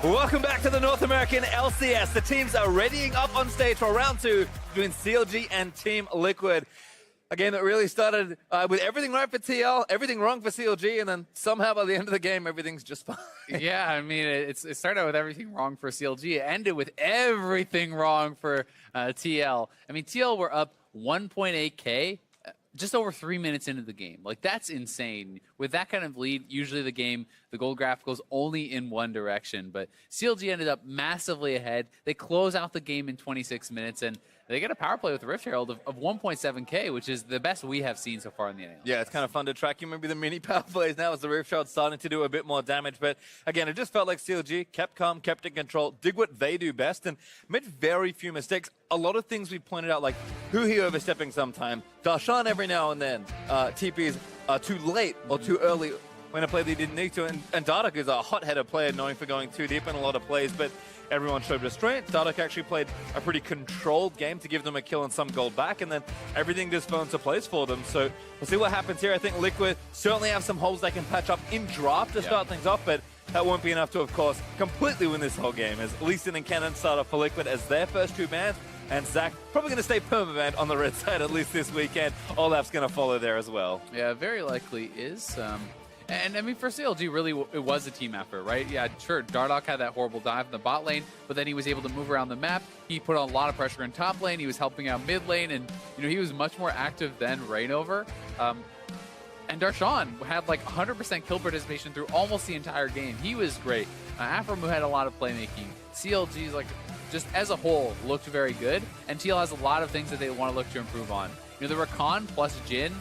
Welcome back to the North American LCS. The teams are readying up on stage for round 2 between CLG and Team Liquid. A game that really started with everything right for TL, everything wrong for CLG, and then somehow by the end of the game, everything's just fine. Yeah, I mean, it started out with everything wrong for CLG. It ended with everything wrong for TL. I mean, TL were up 1.8K just over 3 minutes into the game. Like, that's insane. With that kind of lead, usually the gold graph goes only in one direction. But CLG ended up massively ahead. They close out the game in 26 minutes, and they get a power play with the Rift Herald of 1.7K, which is the best we have seen so far in the NA. Yeah, it's kind of fun to track. You maybe the mini power plays now as the Rift Herald starting to do a bit more damage. But again, it just felt like CLG kept calm, kept in control, did what they do best, and made very few mistakes. A lot of things we pointed out, like Huhi overstepping sometime, Darshan every now and then, TPs too late or too early when a play they didn't need to, and Dardoch is a hot-headed player known for going too deep in a lot of plays, but everyone showed restraint. Dardoch actually played a pretty controlled game to give them a kill and some gold back, and then everything just fell into place for them. So we'll see what happens here. I think Liquid certainly have some holes they can patch up in draft to start things off, but that won't be enough to, of course, completely win this whole game, as Lee Sin and Cannon start off for Liquid as their first 2 bans, and Zach probably going to stay permabanned on the red side at least this weekend. Olaf's going to follow there as well. Yeah, very likely is. And I mean, for CLG, really, it was a team effort, right? Yeah, sure, Dardoch had that horrible dive in the bot lane, but then he was able to move around the map. He put on a lot of pressure in top lane. He was helping out mid lane, and he was much more active than Reignover. And Darshan had like 100% kill participation through almost the entire game. He was great. Aframu had a lot of playmaking. CLG's like, just as a whole, looked very good, and TL has a lot of things that they want to look to improve on. The Rakan plus Jhin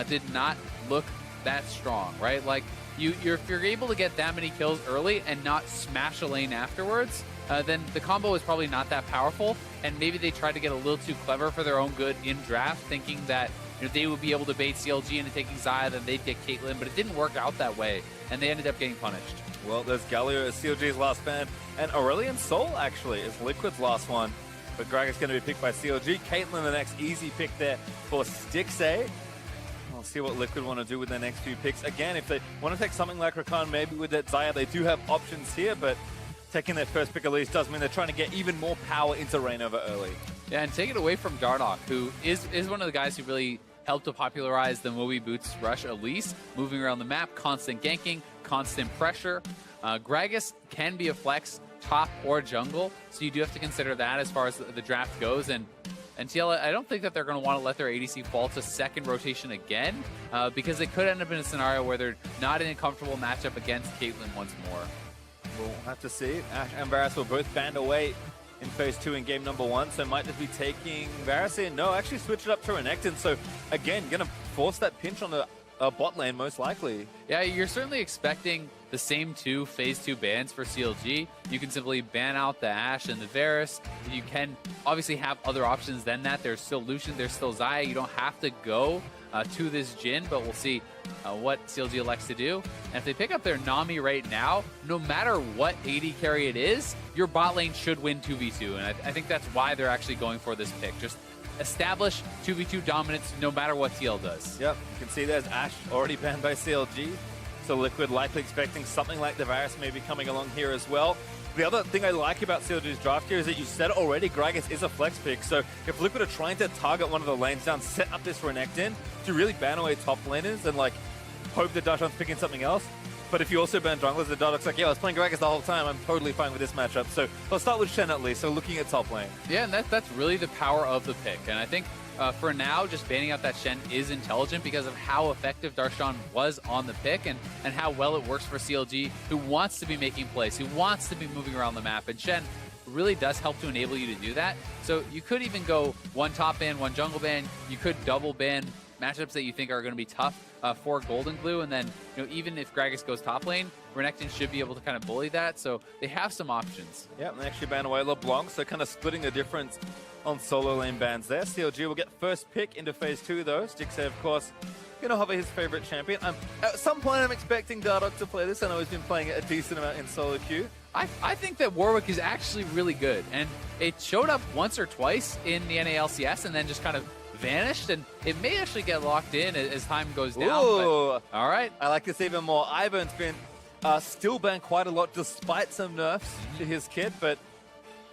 did not look that strong, right? Like, if you're able to get that many kills early and not smash a lane afterwards, then the combo is probably not that powerful, and maybe they tried to get a little too clever for their own good in draft, thinking that they would be able to bait CLG into taking Xayah, then they'd get Caitlyn, but it didn't work out that way, and they ended up getting punished. Well, there's Galio as CLG's last ban, and Aurelion Sol actually is Liquid's last one. But Greg is going to be picked by CLG. Caitlyn, the next easy pick there for Stixxay. We'll see what Liquid want to do with their next few picks. Again, if they want to take something like Rakan, maybe with that Xayah, they do have options here, but taking their first pick at least does mean they're trying to get even more power into Reignover early. Yeah, and take it away from Dardoch, who is one of the guys who really helped to popularize the Moby Boots rush Elise, moving around the map, constant ganking, constant pressure. Gragas can be a flex, top or jungle, so you do have to consider that as far as the draft goes. And TL, I don't think that they're going to want to let their ADC fall to second rotation again, because they could end up in a scenario where they're not in a comfortable matchup against Caitlyn once more. We'll have to see. Ashe and Varus were both banned away in phase 2 in game number 1, so might just be taking Varus in. No, actually switch it up to Renekton, so again, going to force that pinch on the bot lane most likely. Yeah, you're certainly expecting the same 2 phase 2 bans for CLG. You can simply ban out the Ashe and the Varus. You can obviously have other options than that. There's still Lucian, there's still Xayah. You don't have to go to this Jhin, but we'll see what CLG elects to do. And if they pick up their Nami right now, no matter what AD carry it is, your bot lane should win 2v2. And I think that's why they're actually going for this pick. Just establish 2v2 dominance no matter what TL does. Yep, you can see there's Ashe already banned by CLG. So Liquid likely expecting something like the Varus maybe coming along here as well. The other thing I like about CLG's draft here is that you said already, Gragas is a flex pick. So if Liquid are trying to target one of the lanes down, set up this Renekton to really ban away top laners and like hope that Darshan's picking something else. But if you also ban junglers, the Dardoch's like, yeah, I was playing Gragas the whole time. I'm totally fine with this matchup. So let's start with Shen at least. So looking at top lane. Yeah, and that's really the power of the pick. And I think for now, just banning out that Shen is intelligent because of how effective Darshan was on the pick and how well it works for CLG, who wants to be making plays, who wants to be moving around the map. And Shen really does help to enable you to do that. So you could even go 1 top ban, 1 jungle ban. You could double ban matchups that you think are going to be tough for Golden Glue, and then even if Gragas goes top lane, Renekton should be able to kind of bully that, so they have some options. Yeah, and they actually ban away LeBlanc, so kind of splitting the difference on solo lane bans there. CLG will get first pick into phase 2 though. Stixxay, of course, going to hover his favorite champion. At some point I'm expecting Dardoch to play this. I know he's been playing it a decent amount in solo queue. I think that Warwick is actually really good, and it showed up once or twice in the NA LCS and then just kind of vanished, and it may actually get locked in as time goes down. Ooh. But, all right. I like this even more. Ivern's been still banned quite a lot despite some nerfs to his kit, but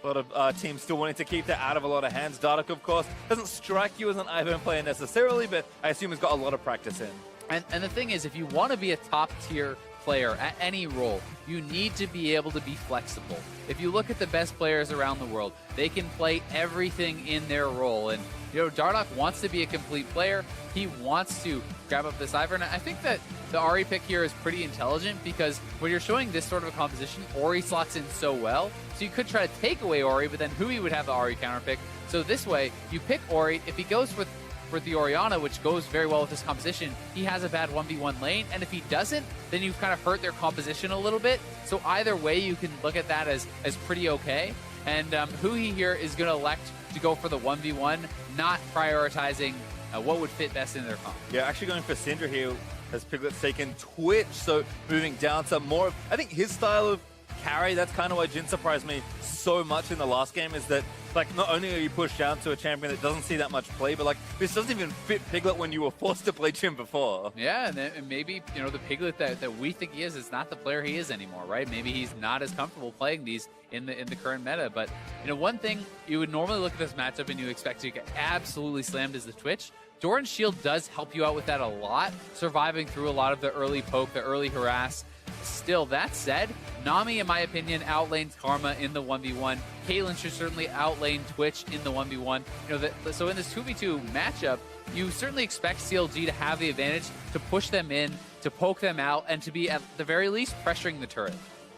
a lot of teams still wanting to keep that out of a lot of hands. Dardoch, of course, doesn't strike you as an Ivern player necessarily, but I assume he's got a lot of practice in. And the thing is, if you want to be a top-tier player at any role, you need to be able to be flexible. If you look at the best players around the world, they can play everything in their role. And, Dardoch wants to be a complete player. He wants to grab up this Ivern. And I think that the Ahri pick here is pretty intelligent because when you're showing this sort of a composition, Ahri slots in so well. So you could try to take away Ahri, but then Hui would have the Ahri counter pick. So this way, you pick Ahri. If he goes with the Orianna, which goes very well with this composition, he has a bad 1v1 lane, and if he doesn't, then you've kind of hurt their composition a little bit. So either way, you can look at that as pretty okay. And Hui here is going to elect to go for the 1v1, not prioritizing what would fit best into their comp. Yeah, actually going for Syndra here as Piglet's taken Twitch, so moving down to more of, I think, his style of carry. That's kind of why Jhin surprised me so much in the last game, is that, like, not only are you pushed down to a champion that doesn't see that much play, but, like, this doesn't even fit Piglet when you were forced to play Jhin before. Yeah, and maybe, the Piglet that we think he is not the player he is anymore, right? Maybe he's not as comfortable playing these in the current meta. But, one thing you would normally look at this matchup and you expect to get absolutely slammed is the Twitch. Doran's shield does help you out with that a lot, surviving through a lot of the early poke, the early harass. Still, that said, Nami, in my opinion, outlanes Karma in the 1v1. Caitlyn should certainly outlane Twitch in the 1v1. So in this 2v2 matchup, you certainly expect CLG to have the advantage to push them in, to poke them out, and to be, at the very least, pressuring the turret.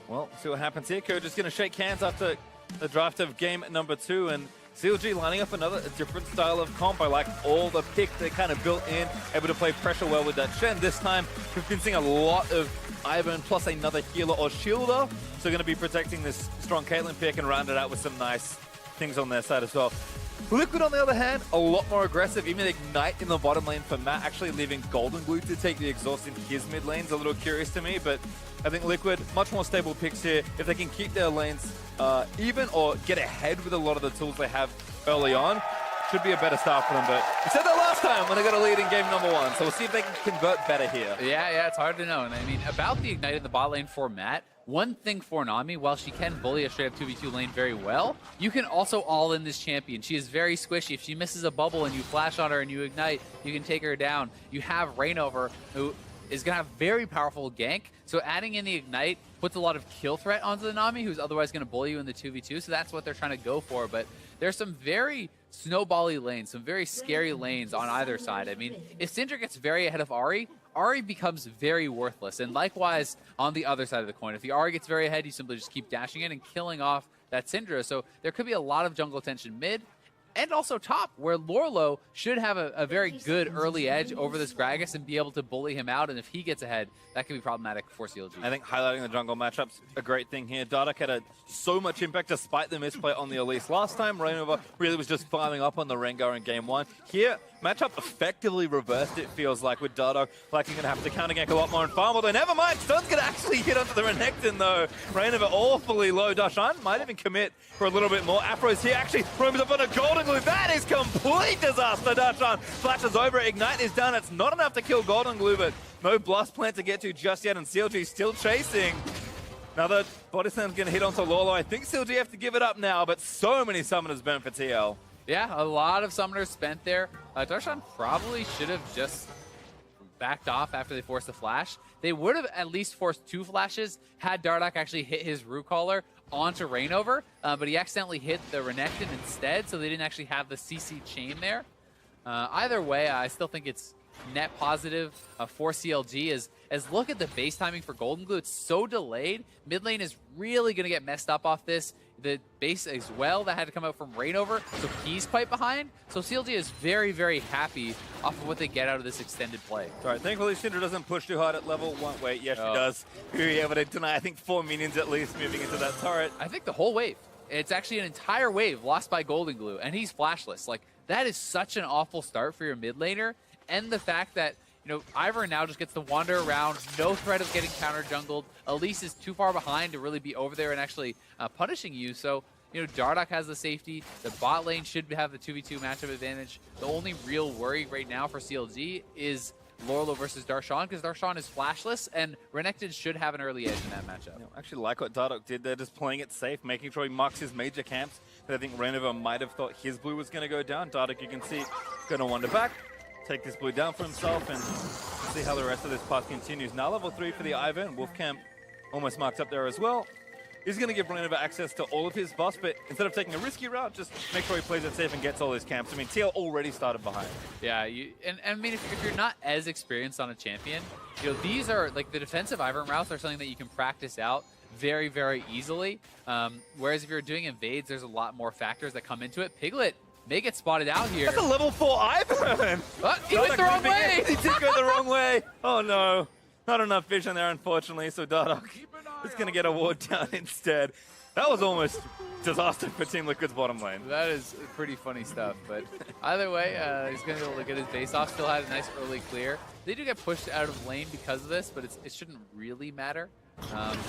Well, see what happens here. Coach is going to shake hands after the draft of game number 2, and CLG lining up a different style of comp. I like all the picks they kind of built in, able to play pressure well with that Shen. This time, we've been seeing a lot of Ivern plus another healer or shielder. So going to be protecting this strong Caitlyn pick and round it out with some nice things on their side as well. Liquid, on the other hand, a lot more aggressive. Even Ignite in the bottom lane for Matt, actually leaving Golden Glue to take the exhaust in his mid lane's a little curious to me, but I think Liquid, much more stable picks here. If they can keep their lanes even or get ahead with a lot of the tools they have early on, should be a better start for them. But we said that last time when they got a lead in game number 1, so we'll see if they can convert better here. Yeah, it's hard to know. And I mean, about the Ignite in the bot lane for Matt, one thing for Nami, while she can bully a straight-up 2v2 lane very well, you can also all-in this champion. She is very squishy. If she misses a bubble and you flash on her and you Ignite, you can take her down. You have Reignover, who is going to have very powerful gank, so adding in the Ignite puts a lot of kill threat onto the Nami, who's otherwise going to bully you in the 2v2, so that's what they're trying to go for. But there's some very snowbally lanes, some very scary lanes on either side. I mean, if Syndra gets very ahead of Ahri, Ahri becomes very worthless. And likewise, on the other side of the coin, if the Ahri gets very ahead, you simply just keep dashing in and killing off that Syndra. So there could be a lot of jungle tension mid and also top, where Lorlo should have a very good early edge over this Gragas and be able to bully him out. And if he gets ahead, that could be problematic for CLG. I think highlighting the jungle matchup's a great thing here. Dardoch had so much impact despite the misplay on the Elise last time. Reignover really was just farming up on the Rengar in game 1. Here, matchup effectively reversed, it feels like, with Dardoch. Like he's going to have to counter gank a lot more and farm. Although, never mind, Stun's going to actually hit onto the Renekton, though. Reignover awfully low. Dashan might even commit for a little bit more. Afro's here, actually roams up on a Golden Glue. That is complete disaster. Dashan flashes over. Ignite is done. It's not enough to kill Golden Glue, but no Blast Plant to get to just yet, and CLG still chasing. Another body slam's going to hit onto Lorlo. I think CLG have to give it up now, but so many summoners burn for TL. Yeah, a lot of summoners spent there. Darshan probably should have just backed off after they forced the flash. They would have at least forced 2 flashes had Dardoch actually hit his Root Caller onto Reignover, but he accidentally hit the Renekton instead, so they didn't actually have the CC chain there. Either way, I still think it's net positive for CLG. As look at the base timing for Golden Glue, it's so delayed. Mid lane is really going to get messed up off this. The base as well, that had to come out from Reignover, so he's quite behind. So CLG is very, very happy off of what they get out of this extended play. All right, thankfully Syndra doesn't push too hard at level 1. Wait, yes, she does. Be able to deny, I think, 4 minions at least moving into that turret. I think the whole wave. It's actually an entire wave lost by Golden Glue, and he's flashless. Like, that is such an awful start for your mid laner, and the fact that Ivern now just gets to wander around, no threat of getting counter-jungled. Elise is too far behind to really be over there and actually punishing you. So, Dardoch has the safety. The bot lane should have the 2v2 matchup advantage. The only real worry right now for CLG is Lorlo versus Darshan, because Darshan is flashless, and Renekton should have an early edge in that matchup. I actually like what Dardoch did there, just playing it safe, making sure he marks his major camps. But I think Renova might have thought his blue was going to go down. Dardoch, you can see, going to wander back, take this blue down for himself, and see how the rest of this path continues. Now level 3 for the Ivan. Wolfcamp almost marked up there as well. He's going to give Renova access to all of his buffs, but instead of taking a risky route, just make sure he plays it safe and gets all his camps. I mean, TL already started behind. Yeah, and I mean, if you're not as experienced on a champion, these are, like, the defensive Ivern routes are something that you can practice out very, very easily. Whereas if you're doing invades, there's a lot more factors that come into it. Piglet may get spotted out here. That's a level 4 Ivern! He went the wrong way! He did go the wrong way! Oh no. Not enough vision there, unfortunately, so Dardoch is going to get a ward down instead. That was almost disaster for Team Liquid's bottom lane. That is pretty funny stuff, but either way, he's going to be able to get his base off. Still had a nice early clear. They do get pushed out of lane because of this, but it shouldn't really matter. And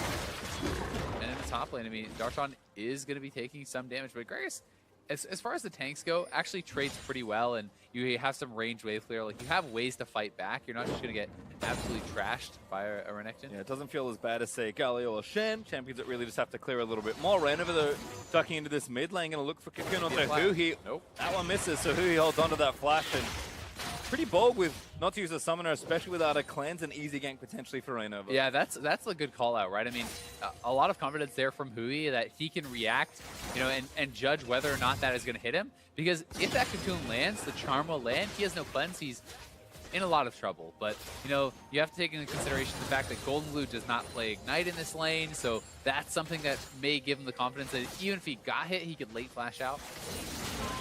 in the top lane, I mean, Darshan is going to be taking some damage, but Gragas, as far as the tanks go, actually trades pretty well, and you have some range wave clear. Like, you have ways to fight back. You're not just going to get absolutely trashed by a Renekton. Yeah, it doesn't feel as bad as, say, Galio or Shen. Champions that really just have to clear a little bit more. Renova, though, ducking into this mid lane, going to look for Cocoon onto Huhi. Nope. That one misses, so Huhi holds onto that flash, and pretty bold with not to use a summoner, especially without a cleanse, and easy gank potentially for Renova. Yeah, that's a good call out, right? I mean, a lot of confidence there from Huhi that he can react, and judge whether or not that is going to hit him. Because if that Cocoon lands, the charm will land. He has no cleanse. He's in a lot of trouble. But, you have to take into consideration the fact that Golden Glue does not play Ignite in this lane. So that's something that may give him the confidence that even if he got hit, he could late flash out.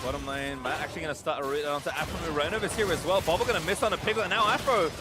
Bottom lane, Matt actually going to start a route onto Afro. Renova's here as well. Bobble going to miss on a Piglet. Now Afro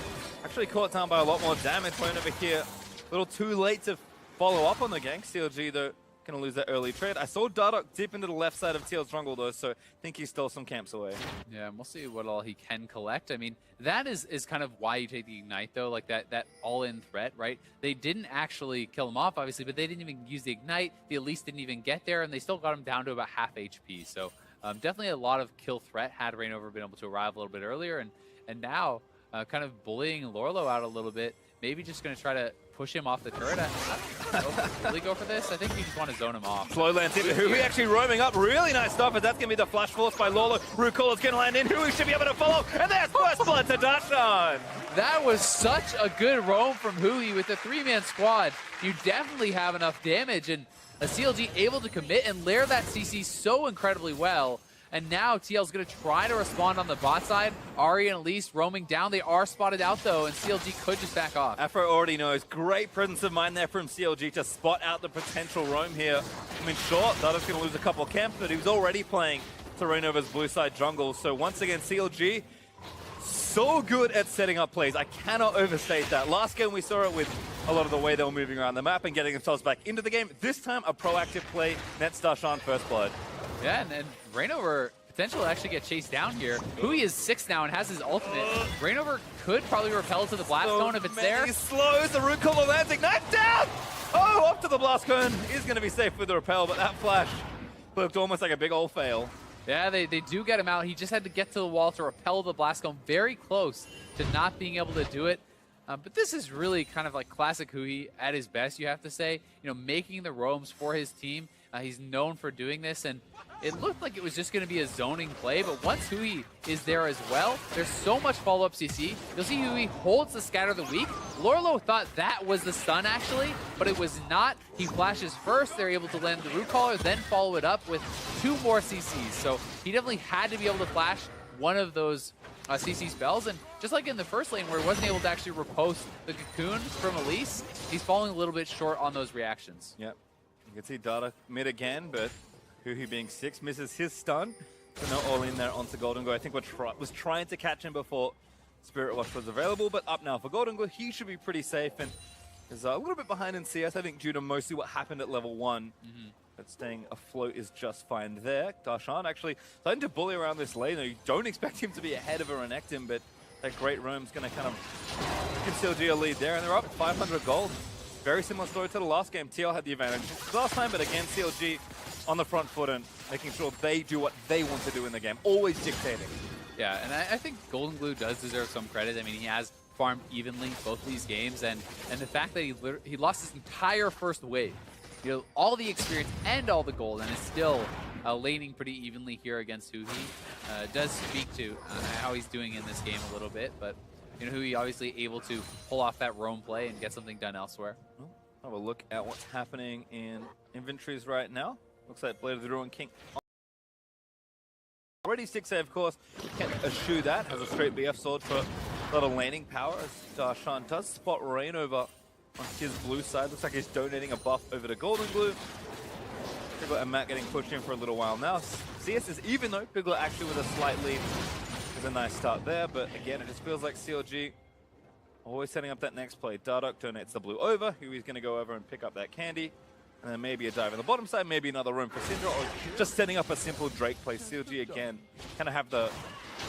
actually caught down by a lot more damage. Renova here, a little too late to follow up on the gank. CLG, though, going to lose that early trade. I saw Dardoch dip into the left side of TL's jungle, though, so I think he stole some camps away. Yeah, and we'll see what all he can collect. I mean, that is kind of why you take the Ignite, though, like that all-in threat, right? They didn't actually kill him off, obviously, but they didn't even use the Ignite. The Elise didn't even get there, and they still got him down to about half HP. So definitely a lot of kill threat had Reignover been able to arrive a little bit earlier, and now kind of bullying Lorlo out a little bit. Maybe just going to try to push him off the turret. I don't know. Really go for this? I think you just want to zone him off. Slow lands into Huhi, actually roaming up. Really nice stuff, but that's going to be the flash force by Lorlo. Rucola's going to land in. Huhi should be able to follow. And there's first blood to Darshan. That was such a good roam from Huhi with the 3-man squad. You definitely have enough damage, and a CLG able to commit and lair that CC so incredibly well. And now TL's going to try to respond on the bot side. Ahri and Elise roaming down. They are spotted out, though, and CLG could just back off. Afro already knows. Great presence of mind there from CLG to spot out the potential roam here. I mean, sure, Dardoch's going to lose a couple of camps, but he was already playing to Reinova's blue side jungle. So once again, CLG, so good at setting up plays. I cannot overstate that. Last game, we saw it with a lot of the way they were moving around the map and getting themselves back into the game. This time, a proactive play nets Darshan first blood. Yeah, and Reignover potential to actually get chased down here. Huhi is 6 now and has his ultimate. Reignover could probably repel to the blast cone if it's there. He slows the root caller lands, ignite down! Oh, up to the blast cone. He's going to be safe with the repel, but that flash looked almost like a big old fail. Yeah, they do get him out. He just had to get to the wall to repel the blast cone, very close to not being able to do it. But this is really kind of like classic Huhi at his best, you have to say. Making the roams for his team. He's known for doing this, and it looked like it was just going to be a zoning play, but once Huhi is there as well, there's so much follow-up CC. You'll see Huhi holds the Scatter the Weak. Lorlo thought that was the stun, actually, but it was not. He flashes first. They're able to land the Root Caller, then follow it up with 2 more CCs. So he definitely had to be able to flash one of those CC spells, and just like in the first lane where he wasn't able to actually repost the Cocoon from Elise, he's falling a little bit short on those reactions. Yep. You can see Dardoch mid again, but Huhi being 6 misses his stun. So no all in there onto Golden Go. I think was trying to catch him before Spirit Wash was available, but up now for Golden Go. He should be pretty safe and is a little bit behind in CS, I think, due to mostly what happened at level 1. But staying afloat is just fine there. Darshan actually starting to bully around this lane. You don't expect him to be ahead of a Renekton, but that great roam's going to kind of give CLG a lead there, and they're up 500 gold. Very similar story to the last game. TL had the advantage last time, but again, CLG on the front foot and making sure they do what they want to do in the game. Always dictating. Yeah, and I think Golden Glue does deserve some credit. I mean, he has farmed evenly both these games, and the fact that he lost his entire first wave, you know, all the experience and all the gold, and is still laning pretty evenly here against Huhi, does speak to how he's doing in this game a little bit. But you know, Huhi obviously able to pull off that roam play and get something done elsewhere. Have a look at what's happening in inventories right now. Looks like Blade of the Ruin King already 6A, of course. Can't eschew that. Has a straight BF sword for a lot of laning power, as Darshan does spot Rain over on his blue side. Looks like he's donating a buff over to Golden Glue. Piglet and Matt getting pushed in for a little while now. CS is even though Piglet actually with a slight lead. Is a nice start there, but again, it just feels like CLG always setting up that next play. Dardoch donates the blue over. Hui's going to go over and pick up that candy. And then maybe a dive on the bottom side, maybe another room for Syndra, or just setting up a simple Drake play. CLG, again, kind of have the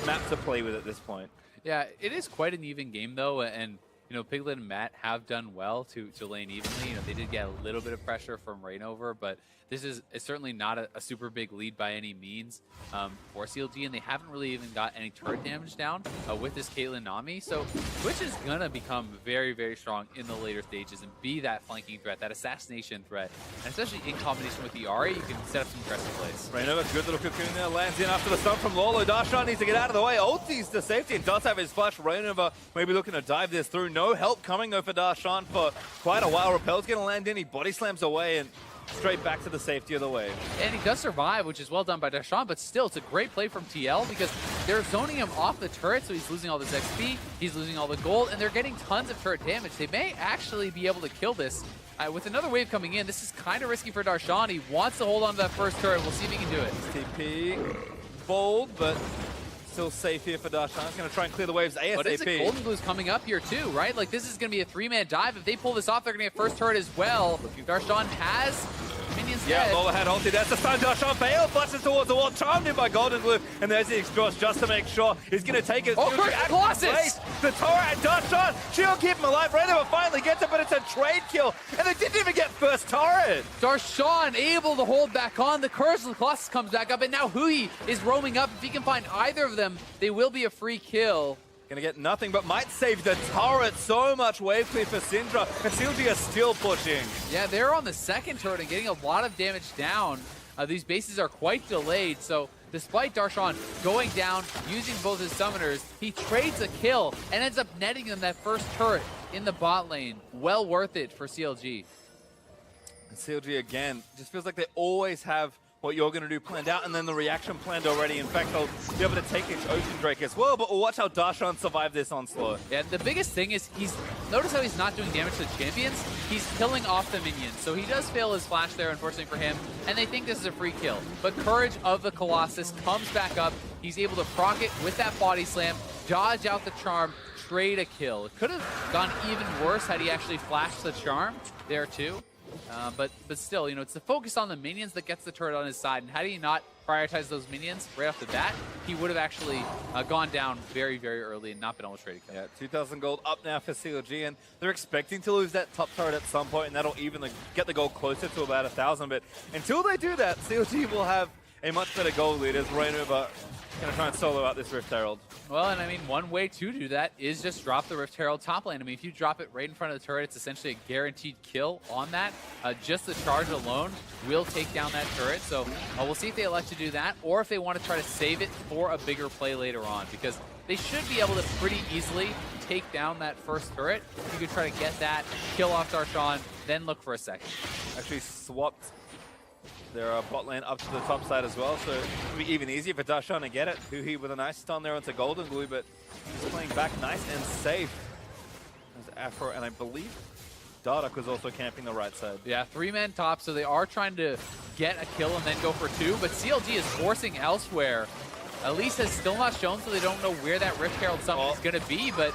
map to play with at this point. Yeah, it is quite an even game, though, and you know, Piglet and Matt have done well to lane evenly. You know, they did get a little bit of pressure from Rainover, but this is certainly not a super big lead by any means for CLG, and they haven't really even got any turret damage down with this Caitlyn Nami. So Twitch is going to become very, very strong in the later stages and be that flanking threat, that assassination threat. And especially in combination with the Ahri, you can set up some aggressive plays. Rainover, good little cocoon there, lands in after the stun from Lolo. Darshan needs to get out of the way. Ultis to safety and does have his flash. Rainover maybe looking to dive this through. No help coming though for Darshan for quite a while. Repel's going to land in. He body slams away and straight back to the safety of the wave. And he does survive, which is well done by Darshan, but still, it's a great play from TL because they're zoning him off the turret, so he's losing all this XP, he's losing all the gold, and they're getting tons of turret damage. They may actually be able to kill this. With another wave coming in, this is kind of risky for Darshan. He wants to hold on to that first turret. We'll see if he can do it. TP, bold, but still safe here for Darshan. He's going to try and clear the waves ASAP. But it's a Golden Glue's coming up here too, right? Like, this is going to be a 3-man dive. If they pull this off, they're going to get first turret as well. Darshan has minions dead. Lola had ulti. That's the stun. Darshan failed. Flashes towards the wall. Charmed in by Golden Glue. And there's the exhaust just to make sure he's going to take it. Oh, first Colossus! The turret and Darshan. She'll keep him alive. Rainover finally gets it, but it's a trade kill. And they didn't even get first turret. Darshan able to hold back on. The curse of the Colossus comes back up. And now Huhi is roaming up. If he can find either of them, they will be a free kill. Gonna get nothing, but might save the turret. So much wave clear for Syndra, and CLG are still pushing. Yeah, they're on the second turret and getting a lot of damage down. These bases are quite delayed, so despite Darshan going down, using both his summoners, he trades a kill and ends up netting them that first turret in the bot lane. Well worth it for CLG. And CLG, again, just feels like they always have what you're going to do planned out, and then the reaction planned already. In fact, they'll be able to take each Ocean Drake as well, but we'll watch how Darshan survive this onslaught. Yeah, the biggest thing is notice how he's not doing damage to the champions. He's killing off the minions, so he does fail his flash there, unfortunately for him, and they think this is a free kill. But Courage of the Colossus comes back up. He's able to proc it with that body slam, dodge out the charm, trade a kill. It could have gone even worse had he actually flashed the charm there too. But still, you know, it's the focus on the minions that gets the turret on his side. And had he not prioritized those minions right off the bat, he would have actually gone down very, very early and not been able to trade a kill. Yeah, 2,000 gold up now for CLG, and they're expecting to lose that top turret at some point, and that'll even get the gold closer to about 1,000. But until they do that, CLG will have a much better gold lead as Rainover going to try and solo out this Rift Herald. Well, and I mean, one way to do that is just drop the Rift Herald top lane. I mean, if you drop it right in front of the turret, it's essentially a guaranteed kill on that. Just the charge alone will take down that turret. So we'll see if they elect to do that, or if they want to try to save it for a bigger play later on, because they should be able to pretty easily take down that first turret. You could try to get that, kill off Darshan, then look for a second. Actually swapped their bot lane up to the top side as well, so it'll be even easier for Darshan to get it. Huhi with a nice stun there onto Golden Glue, but he's playing back nice and safe. There's Afro, and I believe Dardoch was also camping the right side. Yeah, 3-man top, so they are trying to get a kill and then go for 2, but CLG is forcing elsewhere. Elise has still not shown, so they don't know where that Rift Herald summon is going to be, but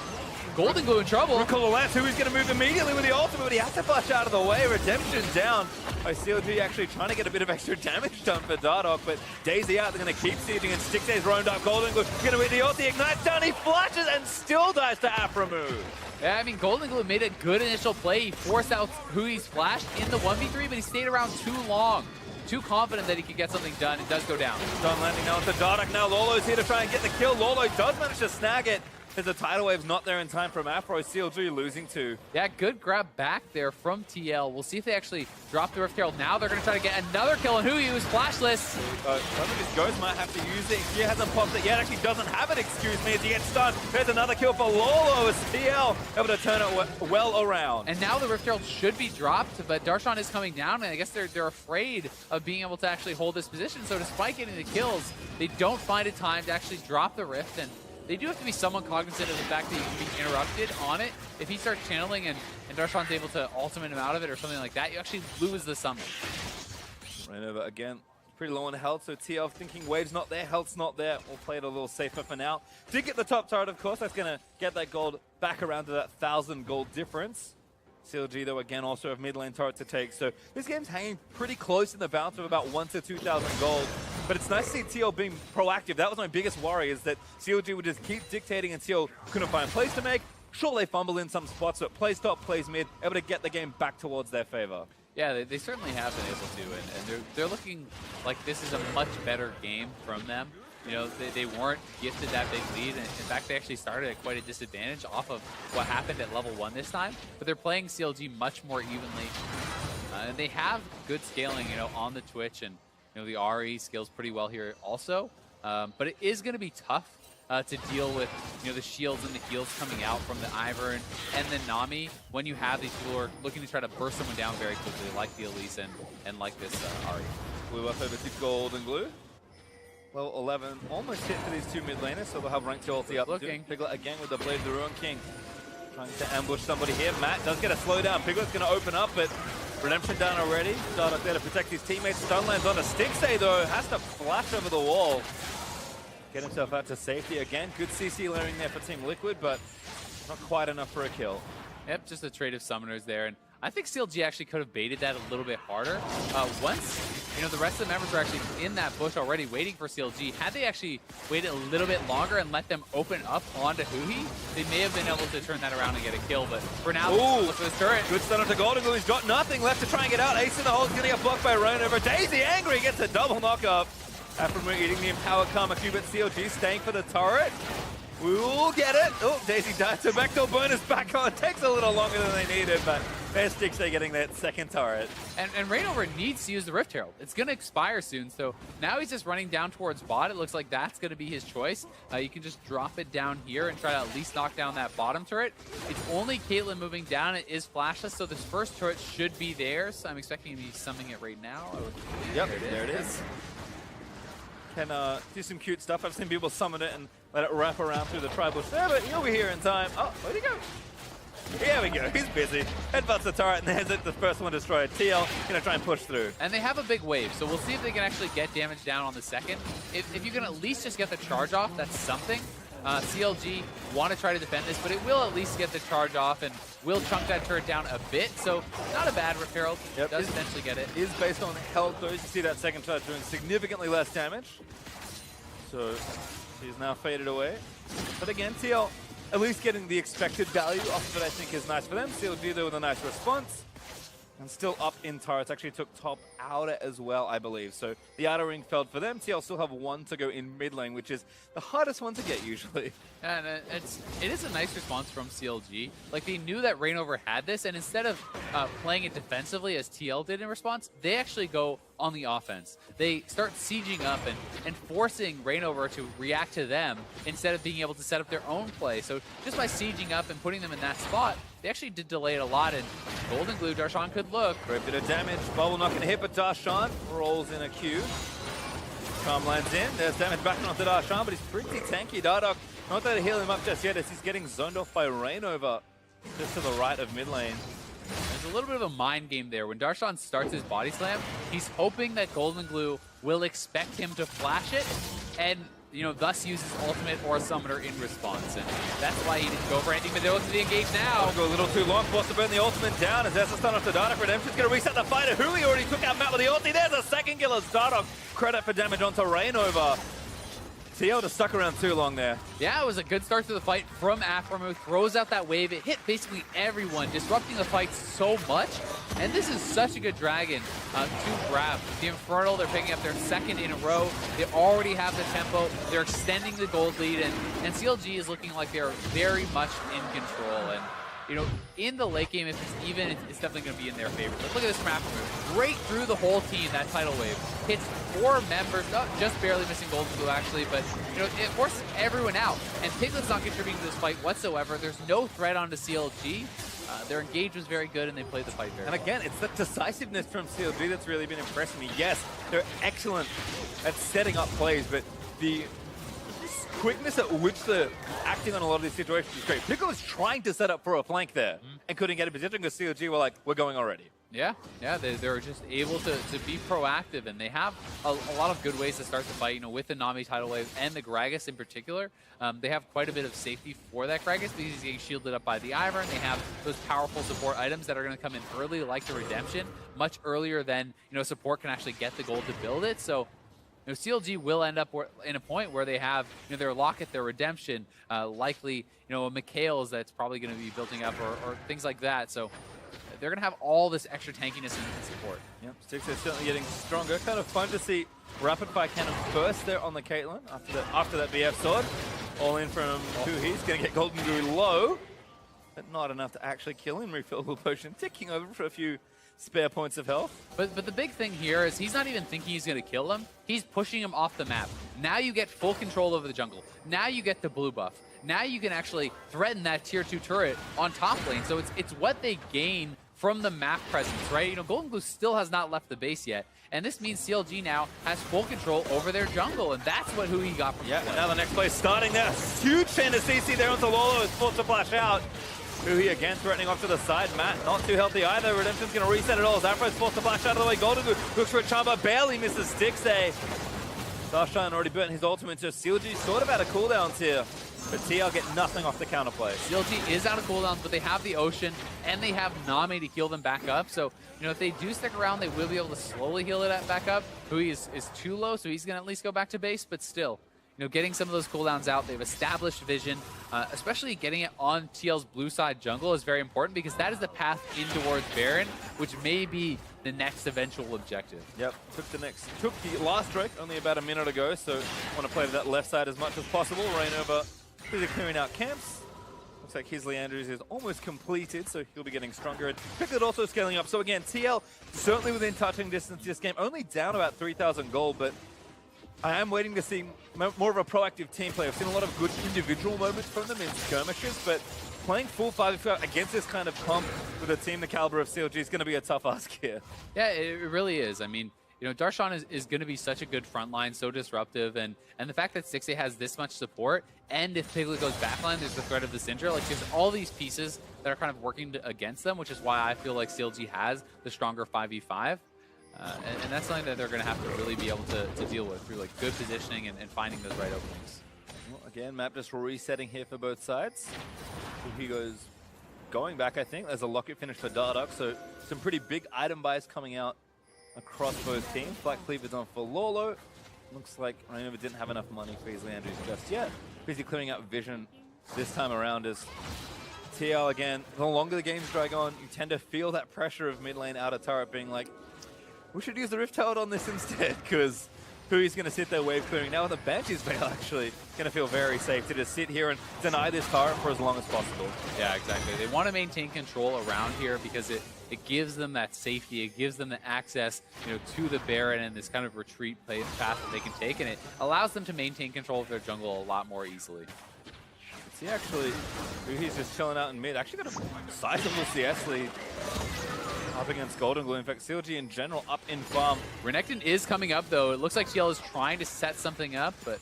Golden Glue in trouble. Lance, who is going to move immediately with the ultimate, but he has to flush out of the way. Redemption down by CLG, actually trying to get a bit of extra damage done for Dardoch, but Daisy out. They're going to keep sieging, and Stixay's roamed up. Golden Glue going to hit the ulti, ignites down, he flashes and still dies to Afro move. Yeah, I mean, Golden Glue made a good initial play. He forced out Hui's flash in the 1v3, but he stayed around too long. too confident that he could get something done. It does go down. Stun landing now onto Dardoch. Now Lolo's here to try and get the kill. Lolo does manage to snag it. As the tidal wave's not there in time from Afro. CLG losing 2. Yeah, good grab back there from TL. We'll see if they actually drop the Rift Herald. Now they're going to try to get another kill on Hui, who's flashless. Some of his ghosts might have to use it. He hasn't popped it yet. Actually doesn't have it, excuse me, as he gets stunned. There's another kill for Lolo as TL able to turn it well around. And now the Rift Herald should be dropped, but Darshan is coming down, and I guess they're afraid of being able to actually hold this position. So despite getting the kills, they don't find a time to actually drop the Rift, and they do have to be somewhat cognizant of the fact that you can be interrupted on it. If he starts channeling and Darshan's able to ultimate him out of it or something like that, you actually lose the summon. Rainover again, pretty low on health, so TL thinking wave's not there, health's not there. We'll play it a little safer for now. Did get the top turret, of course. That's going to get that gold back around to that 1,000 gold difference. CLG, though, again, also have mid lane turret to take. So this game's hanging pretty close in the bounce of about 1,000 to 2,000 gold. But it's nice to see TL being proactive. That was my biggest worry, is that CLG would just keep dictating and TL couldn't find plays to make. Sure, they fumble in some spots, but plays top, plays mid, able to get the game back towards their favor. Yeah, they certainly have been able to, and they're looking like this is a much better game from them. You know, they weren't gifted that big lead, and in fact, they actually started at quite a disadvantage off of what happened at level 1 this time, but they're playing CLG much more evenly. And they have good scaling, you know, on the Twitch, and, you know, the RE scales pretty well here also. But it is going to be tough to deal with, you know, the shields and the heals coming out from the Ivern and the Nami when you have these people who are looking to try to burst someone down very quickly, like the Elise and like this RE. Blue up over to Gold and Glue. Level 11, almost hit for these two mid laners, so they'll have ranked ulti up. Looking. Piglet again with the Blade of the Ruin King. Trying to ambush somebody here. Matt does get a slowdown. Piglet's going to open up, but Redemption down already. Dardoch there to protect his teammates. Stun lands on a Stixay, though. Has to flash over the wall. Get himself out to safety again. Good CC layering there for Team Liquid, but not quite enough for a kill. Yep, just a trade of summoners there, and I think CLG actually could have baited that a little bit harder. Once, you know, the rest of the members were actually in that bush already waiting for CLG. Had they actually waited a little bit longer and let them open up onto Hui, they may have been able to turn that around and get a kill. But for now, look for this turret. Good stun onto Golden Glue. He's got nothing left to try and get out. Ace in the hole is going to get blocked by Rainover. Daisy angry, gets a double knock-up. Afro eating the Empower Karma Cube, but CLG staying for the turret. We'll get it. Oh, Daisy died. So backdoor bonus back on. Takes a little longer than they needed, but there's Stixay getting that second turret. And Rainover needs to use the Rift Herald. It's going to expire soon, so now he's just running down towards bot. It looks like that's going to be his choice. You can just drop it down here and try to at least knock down that bottom turret. It's only Caitlyn moving down. It is flashless, so this first turret should be there. So I'm expecting to be summoning it right now. Yep, there it is. Can do some cute stuff. I've seen people summon it and let it wrap around through the tri-bush there, but he'll be here in time. Oh, where'd he go? Here we go. He's busy. Headbutts the turret, and there's it. The first one destroyed. TL gonna try and push through. And they have a big wave, so we'll see if they can actually get damage down on the second. If you can at least just get the charge off, that's something. CLG want to try to defend this, but it will at least get the charge off and will chunk that turret down a bit. So not a bad Rift Herald. Yep. Does eventually get it. Is based on health, though. You see that second turret doing significantly less damage. So she's now faded away. But again, TL at least getting the expected value off of it, I think, is nice for them. CLG, though, with a nice response. And still up in turrets. Actually took top outer as well, I believe. So the outer ring failed for them. TL still have one to go in mid lane, which is the hardest one to get usually. And it is a nice response from CLG. Like, they knew that Rainover had this, and instead of playing it defensively as TL did in response, they actually go on the offense. They start sieging up and forcing Rainover to react to them instead of being able to set up their own play. So just by sieging up and putting them in that spot, they actually did delay it a lot, and Golden Glue, Darshan could look. Great bit of damage. Bubble not going to hit, but Darshan rolls in a Q. Charm lands in. There's damage back onto Darshan, but he's pretty tanky. Dardoch not there to heal him up just yet as he's getting zoned off by Rainover just to the right of mid lane. There's a little bit of a mind game there. When Darshan starts his body slam, he's hoping that Golden Glue will expect him to flash it and, you know, thus use his ultimate or summoner in response. And that's why he didn't go for anything, but they're looking to engage now. Go a little too long, forced to burn the ultimate down as there's a stun off to Dardoch. Redemption's going to reset the fighter. Hui already took out Matt with the ulti. There's a second kill as Dardoch. Credit for damage onto Rainover. TL just stuck around too long there. Yeah, it was a good start to the fight from Afromu. Throws out that wave. It hit basically everyone, disrupting the fight so much. And this is such a good dragon to grab. The Infernal, they're picking up their second in a row. They already have the tempo. They're extending the gold lead. And CLG is looking like they're very much in control. And you know, in the late game, if it's even, it's definitely going to be in their favor. But look at this from Afromu. Right through the whole team, that tidal wave. Hits 4 members, not just barely missing Golden Glue, actually, but, you know, it forces everyone out. And Piglet's not contributing to this fight whatsoever. There's no threat onto CLG. Their engage was very good, and they played the fight very well. And again, it's the decisiveness from CLG that's really been impressing me. Yes, they're excellent at setting up plays, but the quickness at which they're acting on a lot of these situations is great. Pickle is trying to set up for a flank there and couldn't get a position because CLG were like, we're going already. Yeah, they're just able to be proactive, and they have a lot of good ways to start the fight, you know, with the Nami tidal wave and the Gragas in particular. They have quite a bit of safety for that Gragas because he's getting shielded up by the Ivern. They have those powerful support items that are going to come in early, like the Redemption, much earlier than, you know, support can actually get the gold to build it. So, you know, CLG will end up in a point where they have, you know, their Locket, their Redemption, likely, you know, a Mikhail's that's probably going to be building up or things like that. So they're going to have all this extra tankiness and support. Yep, Styx is certainly getting stronger. Kind of fun to see Rapid Fire Cannon first there on the Caitlyn after that BF sword. All in from He's going to get Golden Glue low, but not enough to actually kill him. Refillable potion ticking over for a few spare points of health. But the big thing here is he's not even thinking he's going to kill him. He's pushing him off the map. Now you get full control over the jungle. Now you get the blue buff. Now you can actually threaten that tier 2 turret on top lane. So it's what they gain from the map presence, right? You know, Golden Glue still has not left the base yet. And this means CLG now has full control over their jungle, and that's what he got from Yeah, now the next play starting there. Huge fan of CC there onto Lolo is forced to flash out. He again threatening off to the side. Matt not too healthy either. Redemption's going to reset it all. Afro's forced to flash out of the way. Golden Glue looks for a charm, but barely misses Styx. Starshine already burnt his ultimate, so CLG sort of out of cooldowns here. But TL get nothing off the counterplay. CLG is out of cooldowns, but they have the Ocean, and they have Nami to heal them back up. So, you know, if they do stick around, they will be able to slowly heal it back up. Hui is too low, so he's going to at least go back to base, but still, you know, getting some of those cooldowns out. They've established vision, especially getting it on TL's blue side jungle is very important because that is the path in towards Baron, which may be the next eventual objective. Yep, took the last strike only about a minute ago, so want to play to that left side as much as possible. Rain over, busy clearing out camps. Looks like his Leanders is almost completed, so he'll be getting stronger. And Pickett also scaling up. So again, TL certainly within touching distance this game, only down about 3,000 gold, but I am waiting to see more of a proactive team play. I've seen a lot of good individual moments from them in skirmishes, but playing full 5v5 against this kind of comp with a team the caliber of CLG is going to be a tough ask here. Yeah, it really is. I mean, you know, Darshan is going to be such a good front line, so disruptive, and the fact that Stixxay has this much support, and if Piglet goes backline, there's the threat of the Syndra. Like, there's all these pieces that are kind of working against them, which is why I feel like CLG has the stronger 5v5. And that's something that they're going to have to really be able to deal with through like good positioning and finding those right openings. Well, again, map just resetting here for both sides. He goes going back, I think. There's a Locket finish for Dardoch, so some pretty big item buys coming out across both teams. Black Cleaver's on for Lolo. Looks like Rainova didn't have enough money for his Leanders just yet. Busy clearing out vision this time around as TL again. The longer the games drag on, you tend to feel that pressure of mid lane outer turret being like, we should use the Rift Herald on this instead, because Hui's going to sit there wave clearing. Now with the Banshee's Veil, actually, going to feel very safe to just sit here and deny this turret for as long as possible. Yeah, exactly. They want to maintain control around here because it gives them that safety. It gives them the access, you know, to the Baron and this kind of retreat path that they can take, and it allows them to maintain control of their jungle a lot more easily. See, actually, Hui's just chilling out in mid. Actually got a sizable CS lead up against Golden Glue. In fact, CLG in general up in farm. Renekton is coming up, though. It looks like TL is trying to set something up, but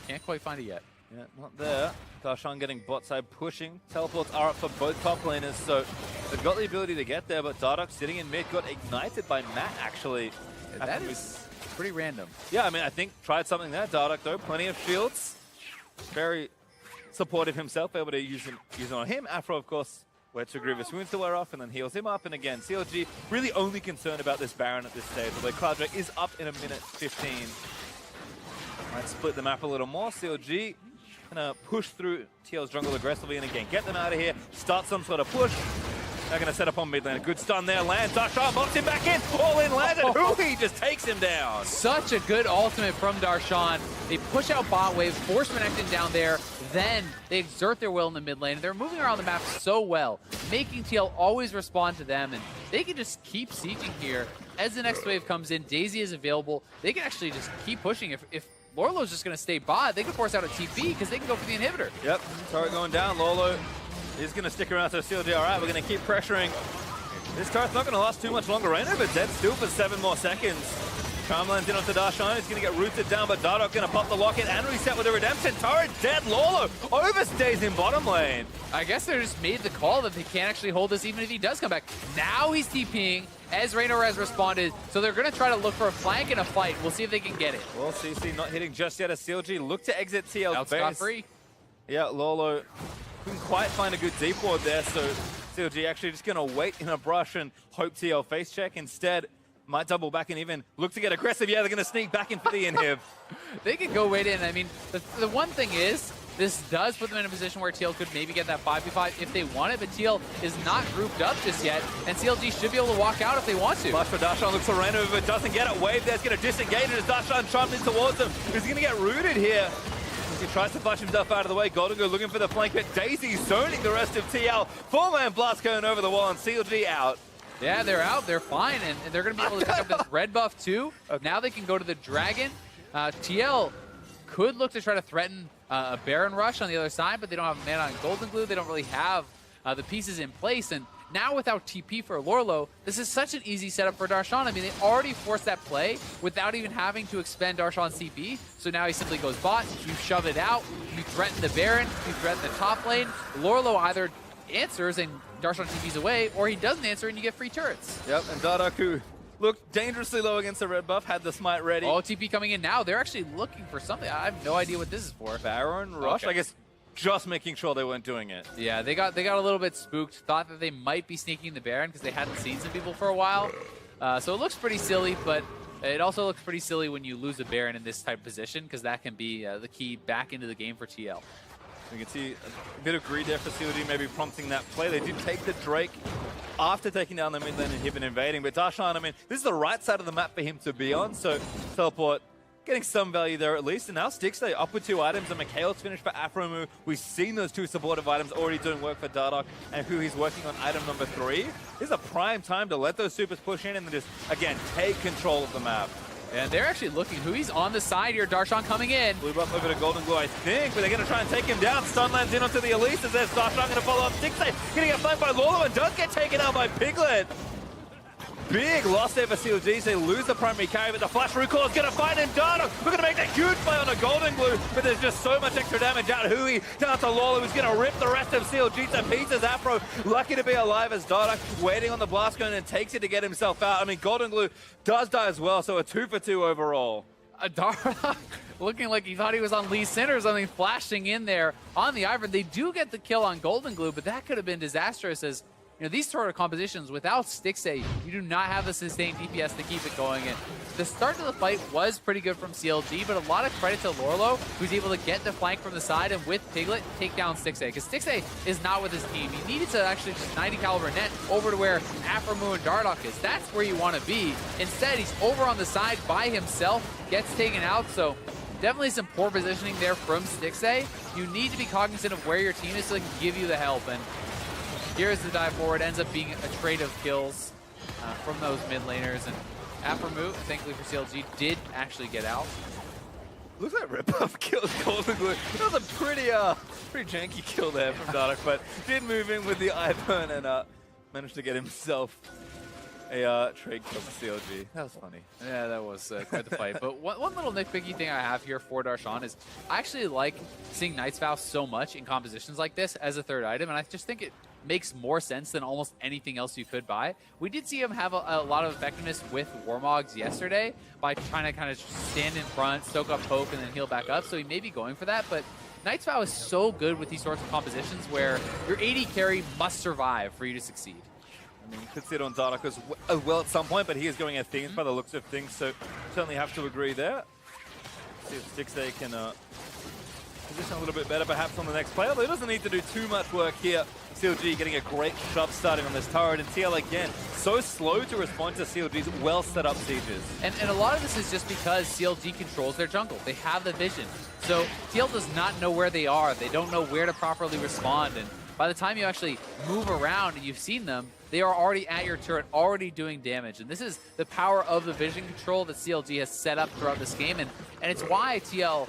can't quite find it yet. Yeah, not there. Darshan getting bot side pushing. Teleports are up for both top laners, so they've got the ability to get there, but Dardoch sitting in mid got ignited by Matt, actually. Yeah, that is pretty random. Yeah, I mean, I think tried something there. Dardoch, though, plenty of shields. Very supportive himself, able to use it on him. Afro, of course, waits for Grievous Wounds to wear off and then heals him up. And again, CLG really only concerned about this Baron at this stage, although Clouddrake is up in a minute 15. Might split the map a little more. CLG gonna push through TL's jungle aggressively and again get them out of here, start some sort of push. They're gonna set up on mid lane. A good stun there, lands. Darshan box him back in, all in, landed. Hui just takes him down. Such a good ultimate from Darshan. They push out bot wave, force Renekton down there, then they exert their will in the mid lane. They're moving around the map so well, making TL always respond to them, and they can just keep sieging here. As the next wave comes in, Daisy is available. They can actually just keep pushing. If Lorlo's just going to stay bot, they can force out a TP because they can go for the inhibitor. Yep, turret going down. Lorlo is going to stick around to CLG. All right, we're going to keep pressuring. This turret's not going to last too much longer. Rainer, but dead still for 7 more seconds. Charm lands in onto Darshan. He's going to get rooted down, but Dardoch going to pop the locket and reset with a redemption. Turret dead. Lorlo overstays in bottom lane. I guess they just made the call that they can't actually hold this even if he does come back. Now he's TPing as Raynor has responded, so they're going to try to look for a flank and a fight. We'll see if they can get it. Well, CC not hitting just yet as CLG look to exit TL's base. Scot-free. Yeah, Lorlo couldn't quite find a good deep ward there, so CLG actually just going to wait in a brush and hope TL face check. Instead, might double back and even look to get aggressive. Yeah, they're going to sneak back in for the inhib. They could go right in. I mean, the one thing is, this does put them in a position where TL could maybe get that 5v5 if they want it, but TL is not grouped up just yet, and CLG should be able to walk out if they want to. Flash for Darshan, looks for Rainer, but doesn't get it. Wave there's going to disengage it as Darshan charms in towards him. He's going to get rooted here. He tries to flush himself out of the way. Goldengo looking for the flank, but Daisy zoning the rest of TL. Full-man blast going over the wall, and CLG out. Yeah, they're out. They're fine, and they're going to be able to pick up this red buff too. Okay. Now they can go to the Dragon. TL could look to try to threaten a Baron Rush on the other side, but they don't have mana on Golden Glue. They don't really have the pieces in place. And now without TP for Lorlo, this is such an easy setup for Darshan. I mean, they already forced that play without even having to expend Darshan's CP. So now he simply goes bot, you shove it out, you threaten the Baron, you threaten the top lane. Lorlo either answers and Darshan TP's away, or he doesn't answer and you get free turrets. Yep, and Dardoch, who looked dangerously low against the red buff, had the smite ready. Oh, TP coming in now. They're actually looking for something. I have no idea what this is for. Baron Rush, okay. I guess just making sure they weren't doing it. Yeah, they got a little bit spooked, thought that they might be sneaking the Baron because they hadn't seen some people for a while. So it looks pretty silly, but it also looks pretty silly when you lose a Baron in this type of position because that can be the key back into the game for TL. You can see a bit of greed there for CLG, maybe prompting that play. They did take the Drake after taking down the mid lane and Hib invading. But Darshan, I mean, this is the right side of the map for him to be on. So Teleport getting some value there at least. And now Stixay up with 2 items. And Mikhail's finished for Afromu. We've seen those 2 supportive items already doing work for Dardoch and who he's working on item number 3. This is a prime time to let those supers push in and then just, again, take control of the map. And they're actually looking who he's on the side here. Darshan coming in. Blue buff over to Golden Glue, I think, but they're going to try and take him down. Stun lands in onto the Elise as there's Darshan going to follow up. Stixay getting a flank by Lorlo and does get taken out by Piglet. Big loss there for CLG. They lose the primary carry, but the flash recall is going to find him. Dardoch, we're going to make that huge play on a Golden Glue, but there's just so much extra damage out. Hui down to Lorlo, who's going to rip the rest of CLG to pieces. Afro lucky to be alive as Dardoch waiting on the blast gun and takes it to get himself out. I mean, Golden Glue does die as well, so a 2 for 2 overall. Dardoch looking like he thought he was on Lee Sin or something, flashing in there on the Ivern. They do get the kill on Golden Glue, but that could have been disastrous as these sort of compositions, without Stixay, you do not have the sustained DPS to keep it going. And the start of the fight was pretty good from CLG, but a lot of credit to Lorlo, who's able to get the flank from the side and with Piglet take down Stixay. Because Stixay is not with his team. He needed to actually just 90 caliber net over to where Afromu and Dardoch is. That's where you want to be. Instead, he's over on the side by himself, gets taken out. So definitely some poor positioning there from Stixay. You need to be cognizant of where your team is so they can give you the help. And here's the dive forward, ends up being a trade of kills from those mid laners. And Afromu, thankfully for CLG, did actually get out. Looks like Red Buff killed Golden Glue. That was a pretty janky kill there from Dardoch, but did move in with the Ivern and managed to get himself a trade kill for CLG. That was funny. Yeah, that was quite the fight. But one little nitpicky thing I have here for Darshan is I actually like seeing Knight's Vow so much in compositions like this as a 3rd item, and I just think it makes more sense than almost anything else you could buy. We did see him have a lot of effectiveness with Warmogs yesterday by trying to kind of stand in front, stoke up poke, and then heal back up, so he may be going for that, but Knight's Vow is so good with these sorts of compositions where your AD carry must survive for you to succeed. I mean, you could sit on Dardoch as well at some point, but he is going at themes by the looks of things, so certainly have to agree there. See if Stixay can position a little bit better perhaps on the next play, although he doesn't need to do too much work here. CLG getting a great shove starting on this turret, and TL again, so slow to respond to CLG's well set up sieges. And a lot of this is just because CLG controls their jungle. They have the vision. So TL does not know where they are. They don't know where to properly respond. And by the time you actually move around and you've seen them, they are already at your turret, already doing damage. And this is the power of the vision control that CLG has set up throughout this game. And it's why TL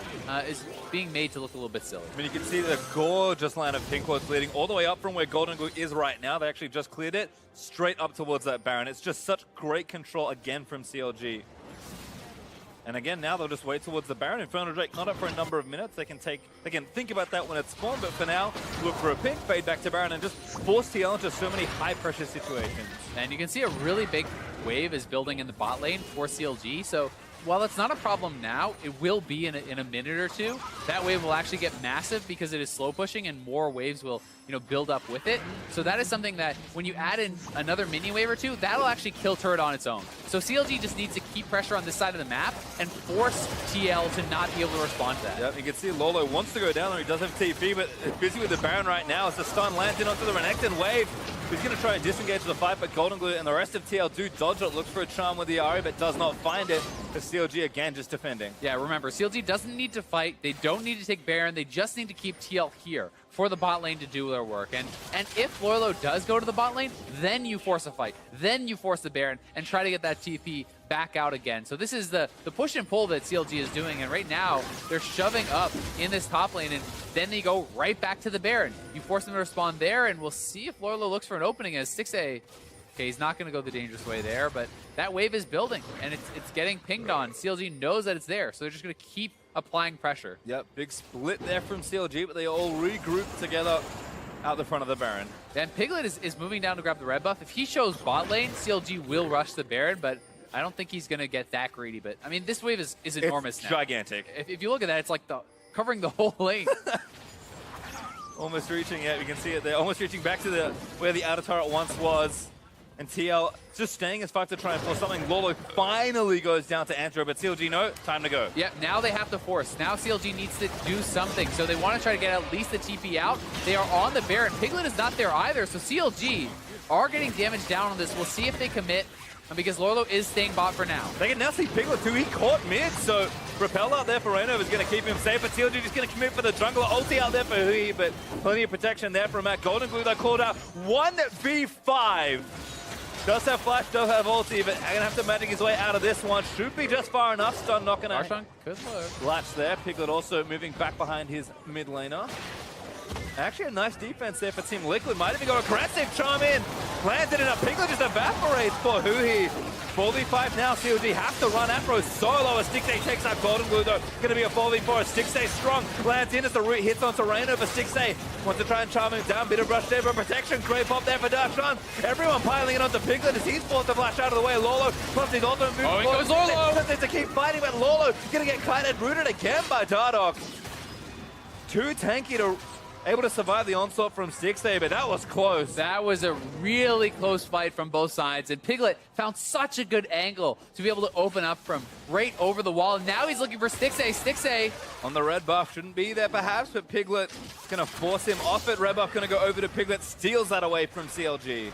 is being made to look a little bit silly. I mean, you can see the gorgeous line of pink wards leading all the way up from where Golden Glue is right now. They actually just cleared it straight up towards that Baron. It's just such great control again from CLG. And again, now they'll just wait towards the Baron. Infernal Drake not up for a number of minutes. They can think about that when it's spawned, but for now, look for a pick, fade back to Baron, and just force TL into so many high-pressure situations. And you can see a really big wave is building in the bot lane for CLG. So while it's not a problem now, it will be in a minute or two. That wave will actually get massive because it is slow pushing, and more waves will build up with it. So that is something that when you add in another mini wave or two, that'll actually kill turret on its own. So CLG just needs to keep pressure on this side of the map and force TL to not be able to respond to that. Yep, you can see Lolo wants to go down there. He does have TP, but busy with the Baron right now as the stun lands in onto the Renekton wave. He's going to try and disengage the fight, but Golden Glue and the rest of TL do dodge it. Looks for a charm with the Ahri, but does not find it. The CLG again just defending. Yeah, remember, CLG doesn't need to fight. They don't need to take Baron. They just need to keep TL here for the bot lane to do their work. And if Lolo does go to the bot lane, then you force a fight. Then you force the Baron and try to get that TP back out again. So this is the push and pull that CLG is doing. And right now, they're shoving up in this top lane, and then they go right back to the Baron. You force them to respond there, and we'll see if Lolo looks for an opening as 6A. Okay, he's not going to go the dangerous way there, but that wave is building, and it's getting pinged on. CLG knows that it's there, so they're just going to keep applying pressure. Yep, big split there from CLG, but they all regroup together out the front of the Baron. And Piglet is moving down to grab the red buff. If he shows bot lane, CLG will rush the Baron, but I don't think he's going to get that greedy. But, I mean, this wave is enormous now. Gigantic. If you look at that, it's like covering the whole lane. Almost reaching, yeah, you can see it there. Almost reaching back to where the outer turret once was. And TL just staying as far to try and force something. Lolo finally goes down to Antro, but CLG, no, time to go. Yep, now they have to force. Now CLG needs to do something. So they want to try to get at least the TP out. They are on the Baron. Piglet is not there either, so CLG are getting damage down on this. We'll see if they commit, because Lolo is staying bot for now. They can now see Piglet too. He caught mid, so Repel out there for Reno is going to keep him safe, but CLG just going to commit for the jungler. Ulti out there for Hui, but plenty of protection there from Matt. Golden Glue, they called out 1v5. Does have flash, does have ulti, but going to have to magic his way out of this one. Should be just far enough. Stun not going to latch there. Piglet also moving back behind his mid laner. Actually a nice defense there for Team Liquid. Might even go aggressive. Charm in. Planted it up. Piglet just evaporates for Hui. 4v5 now. CLG have to run Afro solo. A Stixay takes out Golden Glue though. Going to be a 4v4. Stixay strong. Lands in as the root hits onto Reno for Stixay. Wants to try and charm him down. Bit of rush there for protection. Great pop there for Darshan. Everyone piling it onto Piglet as he's forced to flash out of the way. Lolo plus his ultimate move. Oh, it goes Lolo. To keep fighting, but Lolo going to get kited, rooted again by Dardoch. Too tanky to able to survive the onslaught from Stixay, but that was close. That was a really close fight from both sides, and Piglet found such a good angle to be able to open up from right over the wall. And now he's looking for Stixay. Stixay on the red buff shouldn't be there perhaps, but Piglet going to force him off it. Red buff going to go over to Piglet, steals that away from CLG.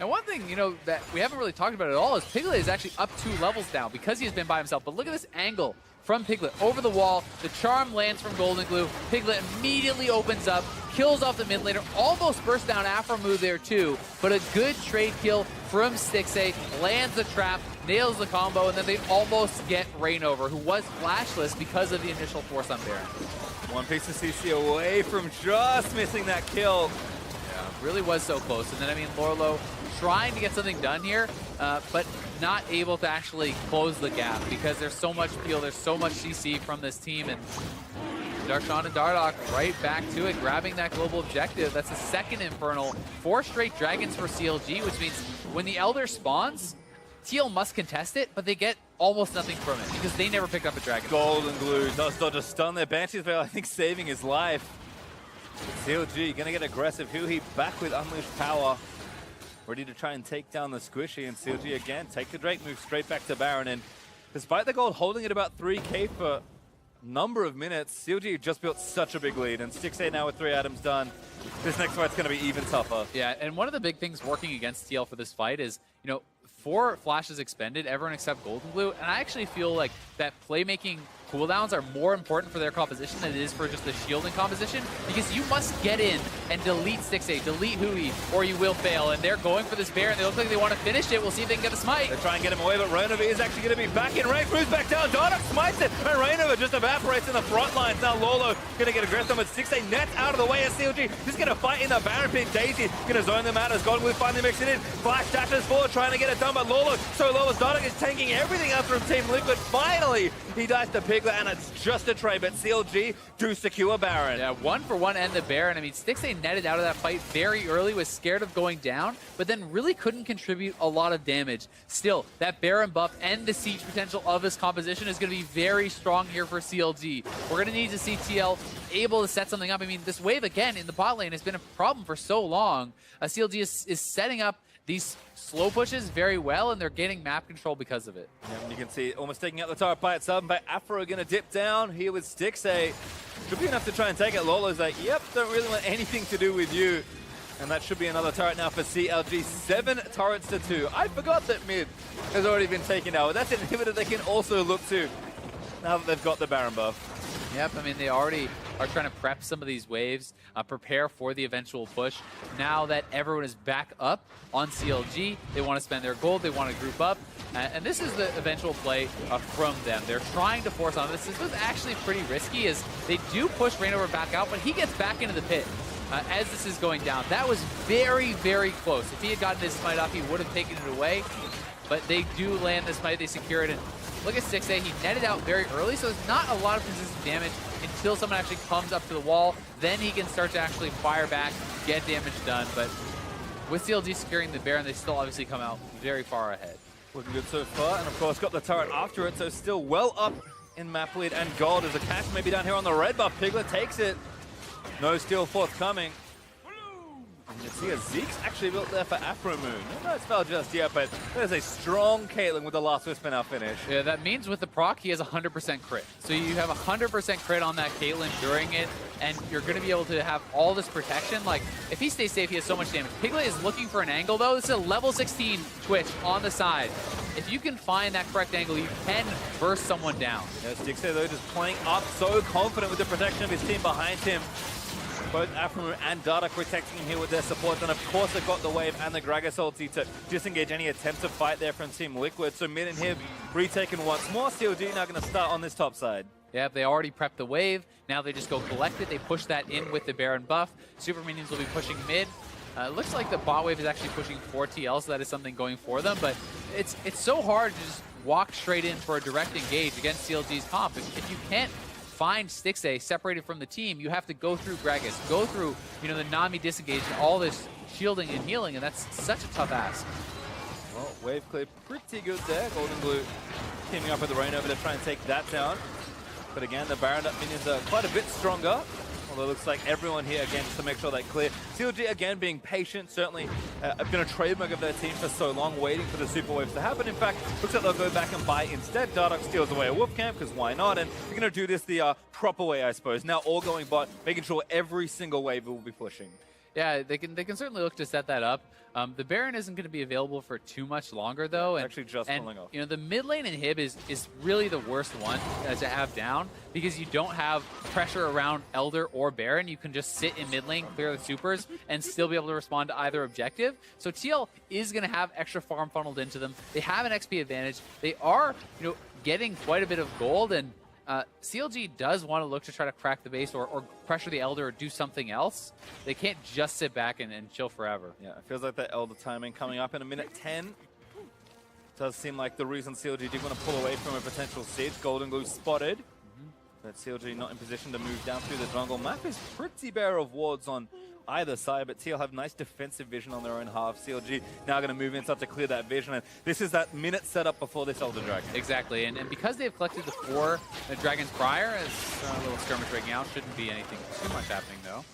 And one thing, that we haven't really talked about at all is Piglet is actually up 2 levels now because he's been by himself. But look at this angle from Piglet over the wall. The charm lands from Golden Glue. Piglet immediately opens up, kills off the mid laner, almost burst down Afro move there too, but a good trade kill from Stixay, lands the trap, nails the combo, and then they almost get Rainover, who was flashless because of the initial force on Baron. One piece of CC away from just missing that kill. Really was so close. And then, Lolo trying to get something done here, but not able to actually close the gap because there's so much peel, there's so much CC from this team, and Darshan and Dardoch right back to it, grabbing that global objective. That's the second Infernal, 4 straight dragons for CLG, which means when the Elder spawns, TL must contest it, but they get almost nothing from it because they never picked up a dragon. Golden Glue does dodge a stun there. Banshee's I think saving his life. CLG gonna get aggressive. Hui back with unleashed power. Ready to try and take down the squishy, and CLG again take the Drake, move straight back to Baron. And despite the gold holding at about 3k for number of minutes, CLG just built such a big lead, and 6A now with 3 items done. This next fight's going to be even tougher. Yeah, and one of the big things working against TL for this fight is, 4 flashes expended, everyone except Golden Blue, and I actually feel like that playmaking cooldowns are more important for their composition than it is for just the shielding composition, because you must get in and delete 6A, delete Hui, or you will fail, and they're going for this bear, and they look like they want to finish it. We'll see if they can get a smite. They try and get him away, but Rainova is actually going to be back in range, moves back down, Dardoch smites it, and Rainova just evaporates in the front lines. Now Lolo going to get aggressive, but 6A nets out of the way as CLG just going to fight in the Baron pit. Daisy going to zone them out as Golden Blue finally mixes it in. Flash dashes forward, trying to get it done, but Lolo so low as Dardoch is tanking everything out from Team Liquid. Finally, he dies to Piglet, and it's just a trade, but CLG do secure Baron. Yeah, 1-for-1 and the Baron. I mean, Stixay netted out of that fight very early, was scared of going down, but then really couldn't contribute a lot of damage. Still, that Baron buff and the siege potential of his composition is going to be very strong here for CLG. We're going to need to see TL able to set something up. I mean, this wave, again, in the bot lane has been a problem for so long. CLG is setting up these slow pushes very well, and they're getting map control because of it. Yeah, and you can see almost taking out the turret by itself, but Afro going to dip down here with Stixay. Should be enough to try and take it. Lolo's like, yep, don't really want anything to do with you. And that should be another turret now for CLG. 7 turrets to 2. I forgot that mid has already been taken out. That's an inhibitor they can also look to now that they've got the Baron buff. Yep, I mean, they already are trying to prep some of these waves, prepare for the eventual push. Now that everyone is back up on CLG, they want to spend their gold, they want to group up, and this is the eventual play from them. They're trying to force on this. This was actually pretty risky, as they do push Rainover back out, but he gets back into the pit as this is going down. That was very, very close. If he had gotten his smite off, he would have taken it away, but they do land the smite, they secure it, and look at 6A, he netted out very early, so it's not a lot of consistent damage until someone actually comes up to the wall. Then he can start to actually fire back, get damage done. But with CLG securing the Baron, they still obviously come out very far ahead. Looking good so far, and of course got the turret after it, so still well up in map lead and gold as a catch maybe down here on the red buff. Piglet takes it. No steal forthcoming. And you see a Zeke's actually built there for Afro Moon. No spell just yet, but there's a strong Caitlyn with the last Whisper now finish. Yeah, that means with the proc, he has 100% crit. So you have 100% crit on that Caitlyn during it, and you're going to be able to have all this protection. Like, if he stays safe, he has so much damage. Piglet is looking for an angle, though. This is a level 16 Twitch on the side. If you can find that correct angle, you can burst someone down. Yeah, Stixay, though, just playing up so confident with the protection of his team behind him. Both Afro and Dardoch protecting him here with their support, and of course they've got the wave and the Gragas ulti to disengage any attempt to fight there from Team Liquid. So mid and hib retaken once more. CLG now going to start on this top side. Yeah, they already prepped the wave. Now they just go collect it. They push that in with the Baron buff. Super minions will be pushing mid. It looks like the bot wave is actually pushing 4 TL, so that is something going for them. But it's so hard to just walk straight in for a direct engage against CLG's comp. If you can't find Stixay separated from the team, you have to go through Gragas, go through, the Nami disengage and all this shielding and healing, and that's such a tough ask. Well, wave clear pretty good there. Golden Blue teaming up with the Rainover to try and take that down. But again, the Baron minions are quite a bit stronger. Although it looks like everyone here, again, just to make sure they clear. CLG, again, being patient, certainly been a trademark of their team for so long, waiting for the super waves to happen. In fact, looks like they'll go back and buy instead. Dardoch steals away a Wolf Camp, because why not? And we're going to do this the proper way, I suppose. Now all going bot, making sure every single wave will be pushing. Yeah, they can certainly look to set that up. The Baron isn't going to be available for too much longer, though. And, actually just pulling off. The mid lane inhib is really the worst one to have down, because you don't have pressure around Elder or Baron. You can just sit in mid lane, clear the supers, and still be able to respond to either objective. So TL is going to have extra farm funneled into them. They have an XP advantage. They are, getting quite a bit of gold, and CLG does want to look to try to crack the base or pressure the Elder or do something else. They can't just sit back and chill forever. Yeah, it feels like that Elder timing coming up in a minute 10. Does seem like the reason CLG did want to pull away from a potential siege. Golden Glue spotted. But CLG not in position to move down through the jungle. Map is pretty bare of wards on either side, but TL have nice defensive vision on their own half. CLG now going to move in, start to clear that vision, and this is that minute setup before this Elder Dragon. Exactly, and because they've collected the 4 dragons prior, as a little skirmish breaking out, shouldn't be anything too much happening though.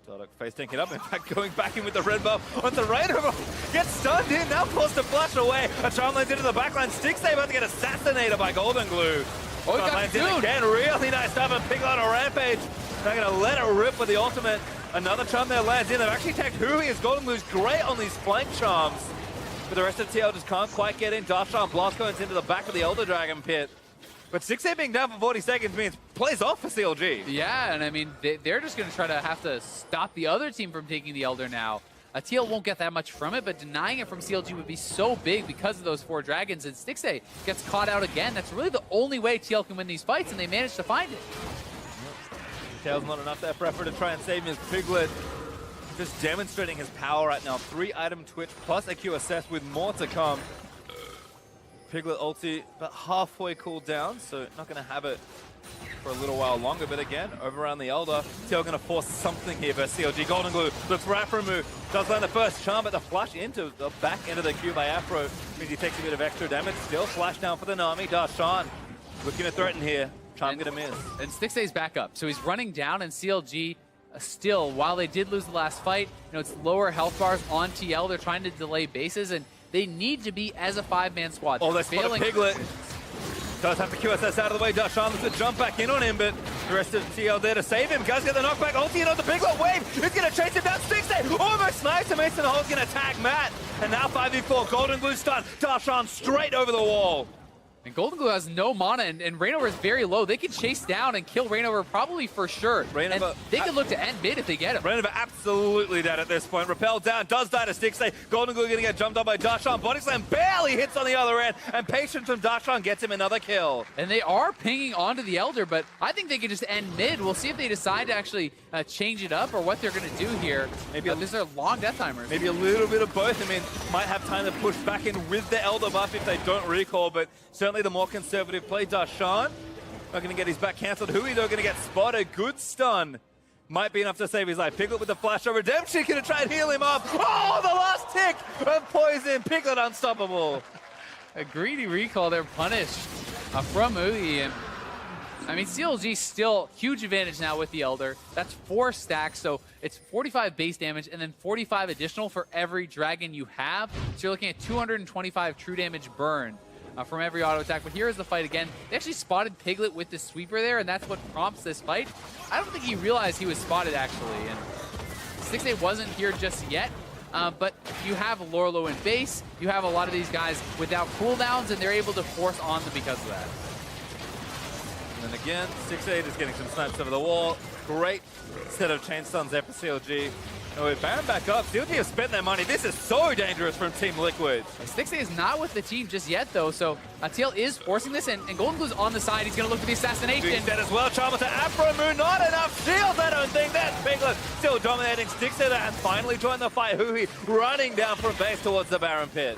Dardoch face tanking up, in fact going back in with the red buff on the right of him. Gets stunned in, now forced to flash away. A charm lands into the backline. Stixay about to get assassinated by Golden Glue. Oh, he got lands in Cocoon. again. Really nice stuff. And Piglet on a rampage. They're going to let it rip with the ultimate. Another charm there lands in. They've actually tagged Hui as Golden Glue's great on these flank charms. But the rest of TL just can't quite get in. Darshan blast going into the back of the Elder Dragon pit. But 6A being down for 40 seconds means plays off for CLG. Yeah, and I mean, they're just going to try to have to stop the other team from taking the Elder now. TL won't get that much from it, but denying it from CLG would be so big because of those 4 dragons. And 6A gets caught out again. That's really the only way TL can win these fights, and they managed to find it. Tail's not enough there for effort to try and save him as Piglet. Just demonstrating his power right now. 3-item Twitch plus a Q assess with more to come. Piglet ulti about halfway cooled down, so not going to have it for a little while longer. But again, over around the Elder, TL going to force something here versus CLG. Golden Glue looks right for a move. Does land the first charm, but the flash into the back end of the Q by Afro means he takes a bit of extra damage. Still flash down for the Nami. Darshan looking to threaten here. Charm going to miss. And 6A's back up, so he's running down, and CLG still, while they did lose the last fight, it's lower health bars on TL. They're trying to delay bases, and they need to be as a 5-man squad. Oh, that's failing. Piglet does have the QSS out of the way. Darshan looks to jump back in on him, but the rest of TL there to save him. Guys get the knockback. Ulti in on the Piglet wave. He's going to chase him down. 6A almost snipes him. Mason Hole's going to tag Matt. And now 5v4. Golden Glue stun. Darshan straight over the wall. And Golden Glue has no mana, and Rainover is very low. They can chase down and kill Rainover probably for sure. Rainover, and they can look to end mid if they get him. Rainover absolutely dead at this point. Repelled down, does die to 6A. Golden Glue going to get jumped on by Darshan. Body slam barely hits on the other end, and patience from Darshan gets him another kill. And they are pinging onto the Elder, but I think they can just end mid. We'll see if they decide to actually change it up or what they're going to do here. Maybe these are long death timers. Maybe a little bit of both. I mean, might have time to push back in with the Elder buff if they don't recall, but certainly the more conservative play. Darshan not going to get his back cancelled. Hui, though, going to get spotted. Good stun. Might be enough to save his life. Piglet with the flash of redemption. Going to try and heal him up. Oh, the last tick of poison. Piglet unstoppable. A greedy recall there punished from Hui. And I mean, CLG still huge advantage now with the Elder. That's 4 stacks, so it's 45 base damage and then 45 additional for every dragon you have. So you're looking at 225 true damage burn from every auto attack. But here is the fight again. They actually spotted Piglet with the sweeper there, and that's what prompts this fight. I don't think he realized he was spotted, actually. And 6A wasn't here just yet. But you have Lorlo in base. You have a lot of these guys without cooldowns, and they're able to force on them because of that. And then again, 6A is getting some snipes over the wall. Great set of chain stuns there for CLG. And with Baron back up, CLG have spent their money. This is so dangerous from Team Liquid. 6A is not with the team just yet, though, so TL is forcing this, and Golden Glue's on the side. He's going to look for the assassination. He's dead as well. Charmer to Afro Moon. Not enough shields, I don't think. That's Piglet still dominating. Sticks to that and finally joined the fight. Hui running down from base towards the Baron pit.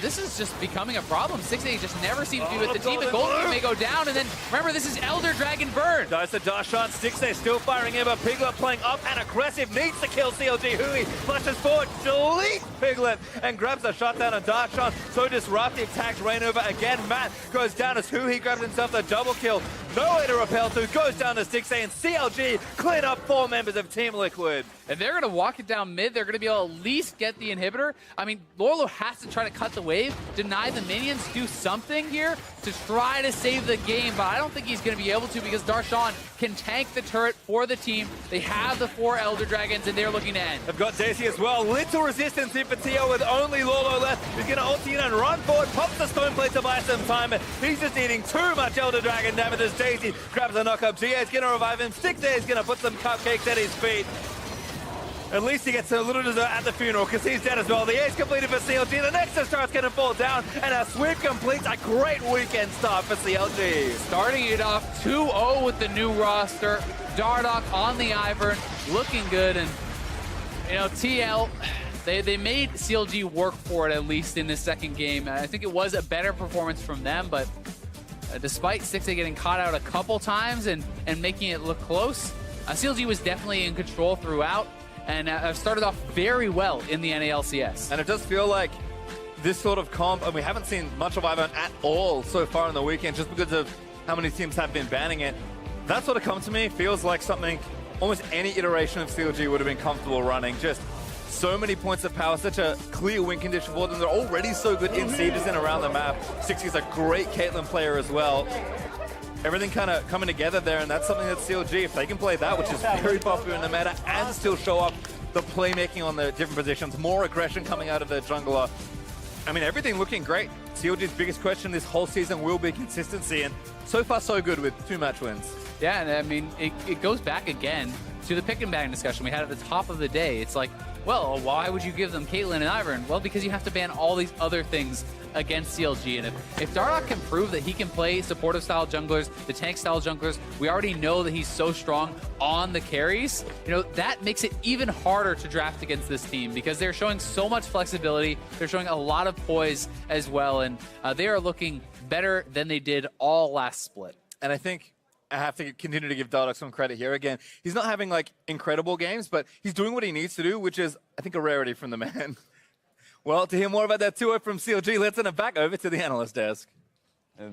This is just becoming a problem. 6A just never seems to be with the team, and Golden Glue may go down, and then remember, this is Elder Dragon Burn. Dies to Darshan. 6A still firing in, but Piglet playing up and aggressive. Needs to kill CLG. Hui flashes forward, deletes Piglet, and grabs a shutdown on Darshan. So disruptive, tags Rainover again. Matt goes down as Hui grabs himself the double kill. No way to repel to, goes down to 6A, and CLG clean up 4 members of Team Liquid. And they're going to walk it down mid. They're going to be able to at least get the inhibitor. I mean, Lorlo has to try to cut the wave, deny the minions, do something here to try to save the game, but I don't think he's going to be able to because Darshan can tank the turret for the team. They have the 4 Elder Dragons, and they're looking to end. They've got Daisy as well. Little resistance in for TL with only Lorlo left. He's going to ulti in and run forward, pops the stone plate to buy some time. He's just eating too much Elder Dragon damage as Daisy grabs a knock-up. GA is going to revive him. 6A is going to put some cupcakes at his feet. At least he gets a little dessert at the funeral because he's dead as well. The ace completed for CLG. The next star's going to fall down, and a sweep completes a great weekend start for CLG. Starting it off 2-0 with the new roster. Dardoch on the Ivern, looking good, and TL, they made CLG work for it at least in the second game. I think it was a better performance from them, but despite 6A getting caught out a couple times and making it look close, CLG was definitely in control throughout. And started off very well in the NALCS. And it does feel like this sort of comp, and we haven't seen much of Ivern at all so far in the weekend just because of how many teams have been banning it. That sort of comp to me feels like something almost any iteration of CLG would have been comfortable running. Just so many points of power, such a clear win condition for them. They're already so good in sieges and around the map. 60 is a great Caitlyn player as well. everything kind of coming together there, and that's something that CLG, if they can play that, which is very popular in the meta, and still show up the playmaking on the different positions, more aggression coming out of the jungler. I mean, everything looking great. CLG's biggest question this whole season will be consistency, and so far so good with 2 match wins. Yeah, and I mean, it goes back again to the pick and bag discussion we had at the top of the day. It's like, well, why would you give them Caitlyn and Ivern? Well, because you have to ban all these other things against CLG. And if Dardoch can prove that he can play supportive style junglers, the tank style junglers, we already know that he's so strong on the carries, you know, that makes it even harder to draft against this team because they're showing so much flexibility. They're showing a lot of poise as well. And they are looking better than they did all last split. And I think I have to continue to give Dardoch some credit here. Again, he's not having like incredible games, but he's doing what he needs to do, which is, I think, a rarity from the man. Well, to hear more about that 2-0 from CLG, let's send it back over to the analyst desk.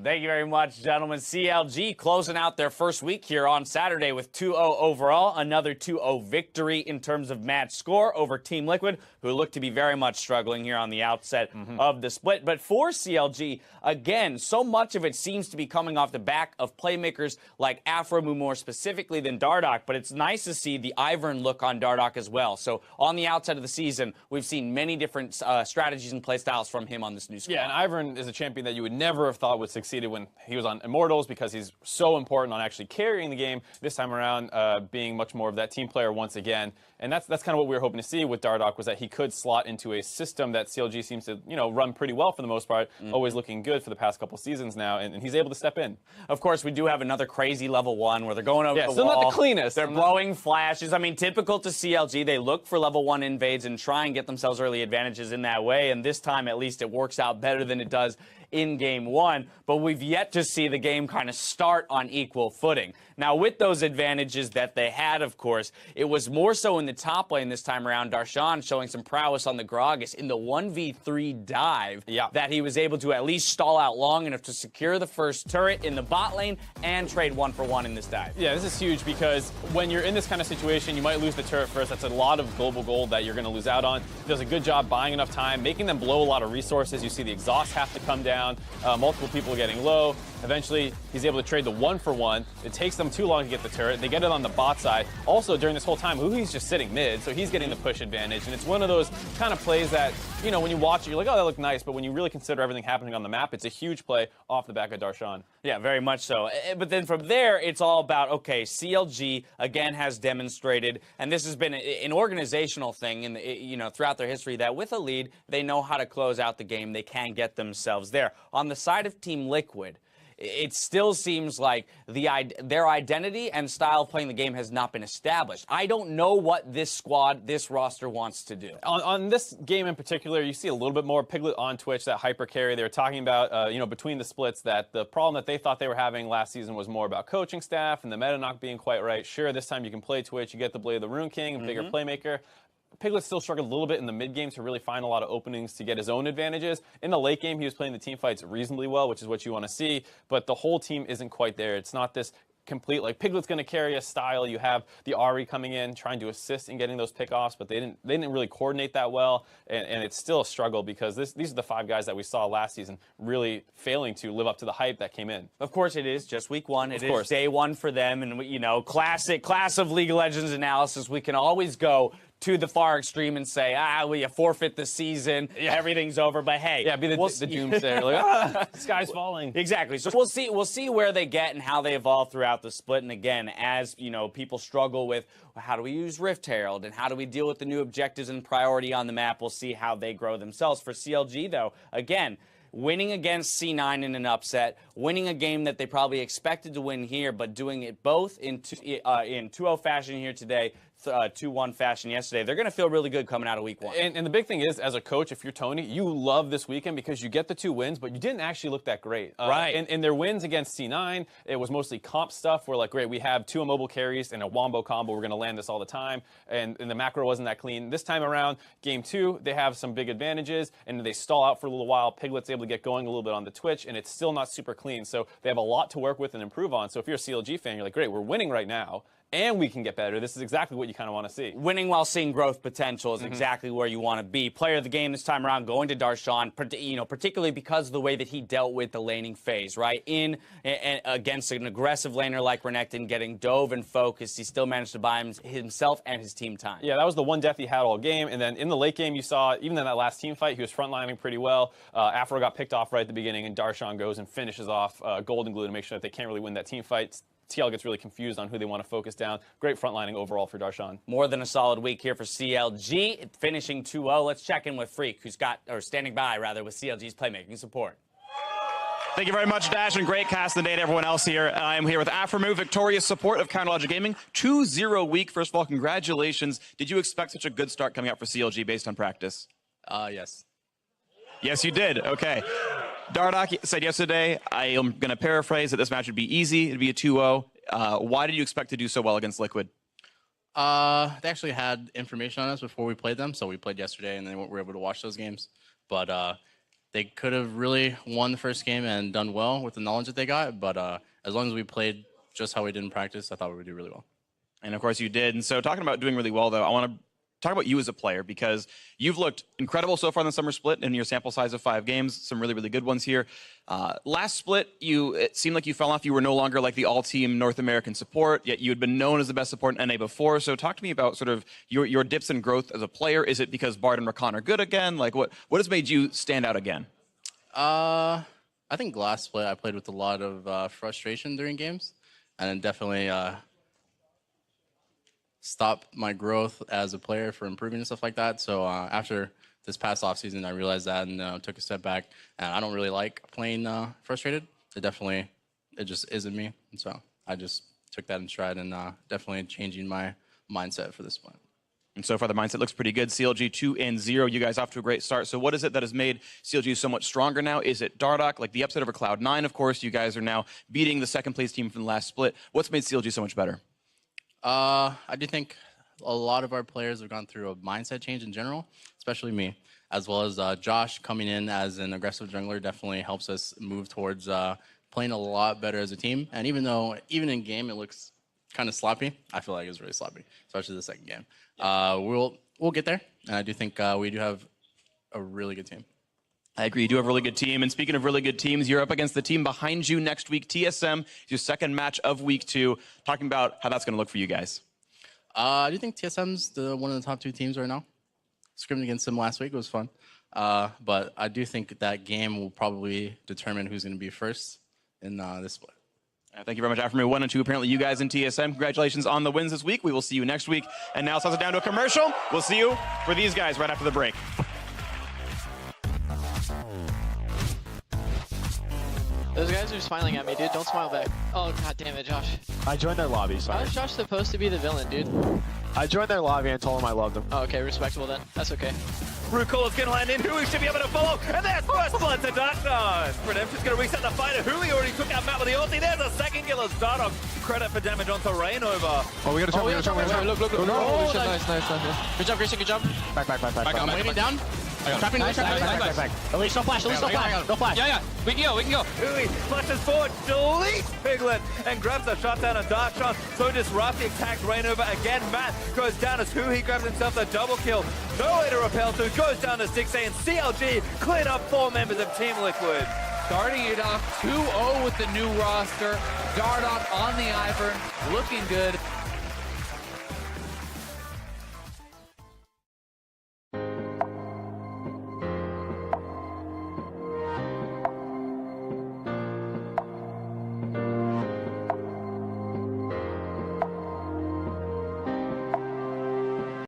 Thank you very much, gentlemen. CLG closing out their first week here on Saturday with 2-0 overall. Another 2-0 victory in terms of match score over Team Liquid, who look to be very much struggling here on the outset of the split. But for CLG, again, so much of it seems to be coming off the back of playmakers like Afromu more specifically than Dardoch. But it's nice to see the Ivern look on Dardoch as well. So on the outset of the season, we've seen many different strategies and playstyles from him on this new squad. Yeah, and Ivern is a champion that you would never have thought would succeeded when he was on Immortals because he's so important on actually carrying the game. This time around, being much more of that team player once again. And that's kind of what we were hoping to see with Dardoch, was that he could slot into a system that CLG seems to, run pretty well for the most part, always looking good for the past couple seasons now, and he's able to step in. Of course, we do have another crazy level 1 where they're going over the still wall. Not the cleanest. They're blowing flashes. I mean, typical to CLG, they look for level 1 invades and try and get themselves early advantages in that way, and this time at least it works out better than it does in game 1, but we've yet to see the game kind of start on equal footing. Now, with those advantages that they had, of course, it was more so in the top lane this time around. Darshan showing some prowess on the Gragas in the 1v3 dive that he was able to at least stall out long enough to secure the first turret in the bot lane and trade 1-for-1 in this dive. Yeah, this is huge because when you're in this kind of situation, you might lose the turret first. That's a lot of global gold that you're going to lose out on. He does a good job buying enough time, making them blow a lot of resources. You see the exhaust have to come down. Multiple people are getting low. Eventually, he's able to trade the 1-for-1. It takes them too long to get the turret. They get it on the bot side. Also, during this whole time, Uhi's just sitting mid, so he's getting the push advantage. And it's one of those kind of plays that, when you watch it, you're like, oh, that looked nice. But when you really consider everything happening on the map, it's a huge play off the back of Darshan. Yeah, very much so. But then from there, it's all about, okay, CLG, again, has demonstrated, and this has been an organizational thing throughout their history, that with a lead, they know how to close out the game. They can get themselves there. On the side of Team Liquid, it still seems like their identity and style of playing the game has not been established. I don't know what this squad, this roster wants to do. On this game in particular, you see a little bit more Piglet on Twitch, that hyper carry. They were talking about, between the splits, that the problem that they thought they were having last season was more about coaching staff and the meta not being quite right. Sure, this time you can play Twitch, you get the Blade of the Rune King, a bigger playmaker. Piglet still struggled a little bit in the mid game to really find a lot of openings to get his own advantages. In the late game, he was playing the team fights reasonably well, which is what you want to see, but the whole team isn't quite there. It's not this complete, like, Piglet's going to carry a style. You have the Ari coming in, trying to assist in getting those pickoffs, but they didn't really coordinate that well, and it's still a struggle because these are the 5 guys that we saw last season really failing to live up to the hype that came in. Of course, it is just week 1. It is day 1 for them, and class of League of Legends analysis. We can always go to the far extreme and say, well, you forfeit the season, everything's over. But hey, be the doomsayer, like, the sky's falling. Exactly. So we'll see where they get and how they evolve throughout the split. And again, as people struggle with, well, how do we use Rift Herald and how do we deal with the new objectives and priority on the map, we'll see how they grow themselves. For CLG, though, again, winning against C9 in an upset, winning a game that they probably expected to win here, but doing it both in 2-0 fashion here today, 2-1 fashion yesterday. They're going to feel really good coming out of week 1. And the big thing is, as a coach, if you're Tony, you love this weekend because you get the 2 wins, but you didn't actually look that great. Right. In their wins against C9, it was mostly comp stuff where, like, great, we have 2 immobile carries and a wombo combo. We're going to land this all the time. And the macro wasn't that clean. This time around, game 2, they have some big advantages, and they stall out for a little while. Piglet's able to get going a little bit on the Twitch, and it's still not super clean. So they have a lot to work with and improve on. So if you're a CLG fan, you're like, great, we're winning right now. and we can get better. This is exactly what you kind of want to see. Winning while seeing growth potential is exactly where you want to be. Player of the game this time around going to Darshan, particularly because of the way that he dealt with the laning phase, right? In and against an aggressive laner like Renekton, getting dove and focused, he still managed to buy himself and his team time. Yeah, that was the one death he had all game. And then in the late game, you saw, even in that last team fight, he was frontlining pretty well. Afro got picked off right at the beginning, and Darshan goes and finishes off Golden Glue to make sure that they can't really win that team fight. TL gets really confused on who they want to focus down. Great frontlining overall for Darshan. More than a solid week here for CLG, finishing 2-0. Let's check in with Freak, who's standing by with CLG's playmaking support. Thank you very much, Dash, and great cast of the day to everyone else here. I am here with Aframu, victorious support of Counterlogic Gaming. 2-0 week. First of all, congratulations. Did you expect such a good start coming out for CLG based on practice? Yes. Yes, you did. Okay. Dardoch said yesterday, I am going to paraphrase, that this match would be easy. It'd be a 2-0. Why did you expect to do so well against Liquid? They actually had information on us before we played them, so we played yesterday, and then we were able to watch those games. But they could have really won the first game and done well with the knowledge that they got. But as long as we played just how we did in practice, I thought we would do really well. And of course you did. And so talking about doing really well, though, I want to talk about you as a player, because you've looked incredible so far in the summer split in your sample size of 5 games. Some really, really good ones here. Last split, it seemed like you fell off. You were no longer like the all-team North American support, yet you had been known as the best support in NA before. So talk to me about sort of your dips in growth as a player. Is it because Bard and Rakan are good again? Like, what has made you stand out again? I think last split I played with a lot of frustration during games, and then definitely stopped my growth as a player for improving and stuff like that. So after this past offseason, I realized that and took a step back. And I don't really like playing frustrated. It just isn't me. And so I just took that in stride and definitely changing my mindset for this one. And so far, the mindset looks pretty good. CLG 2-0. You guys off to a great start. So what is it that has made CLG so much stronger now? Is it Dardoch, like the upset over Cloud9? Of course, you guys are now beating the second place team from the last split. What's made CLG so much better? I do think a lot of our players have gone through a mindset change in general, especially me, as well as Josh coming in as an aggressive jungler definitely helps us move towards playing a lot better as a team. And even in game, it looks kind of sloppy. I feel like it was really sloppy, especially the second game. We'll get there, and I do think we do have a really good team. I agree. You do have a really good team. And speaking of really good teams, you're up against the team behind you next week, TSM. It's your second match of week 2. Talking about how that's going to look for you guys. I do think TSM's one of the top 2 teams right now. Scrimming against them last week was fun. But I do think that game will probably determine who's going to be first in this split. Thank you very much, Aframu. 1 and 2, apparently you guys in TSM. Congratulations on the wins this week. We will see you next week. And now it's down to a commercial. We'll see you for these guys right after the break. Those guys are smiling at me, dude. Don't smile back. Oh, god damn it, Josh. I joined their lobby, How sorry. is Josh supposed to be the villain, dude? I joined their lobby and told them I loved them. Oh, okay, respectable then. That's okay. Rucola's going to land in. Hui should be able to follow. And there's first blood to Dardoch. Redemption's going to reset the fighter. Hui already took out Matt with the ulti. There's a second kill as Dardoch. Credit for damage onto Rainover. Oh, we gotta jump, we gotta jump. Look. Oh, no. Oh, Nice. Good job, Grayson, good job. Back. I'm waiting down. Trapping, Back. Elise, no flash. No flash. Yeah, we can go. Hui flashes forward, deletes Piglet, and grabs a shot down on Darkshot. So disruptive, attacked Rainover again. Matt goes down as Hui grabs himself a double kill. No way to repel to, goes down to 6A, and CLG cleared up 4 members of Team Liquid. Starting it off 2-0 with the new roster. Dardoch on the Ivern, looking good.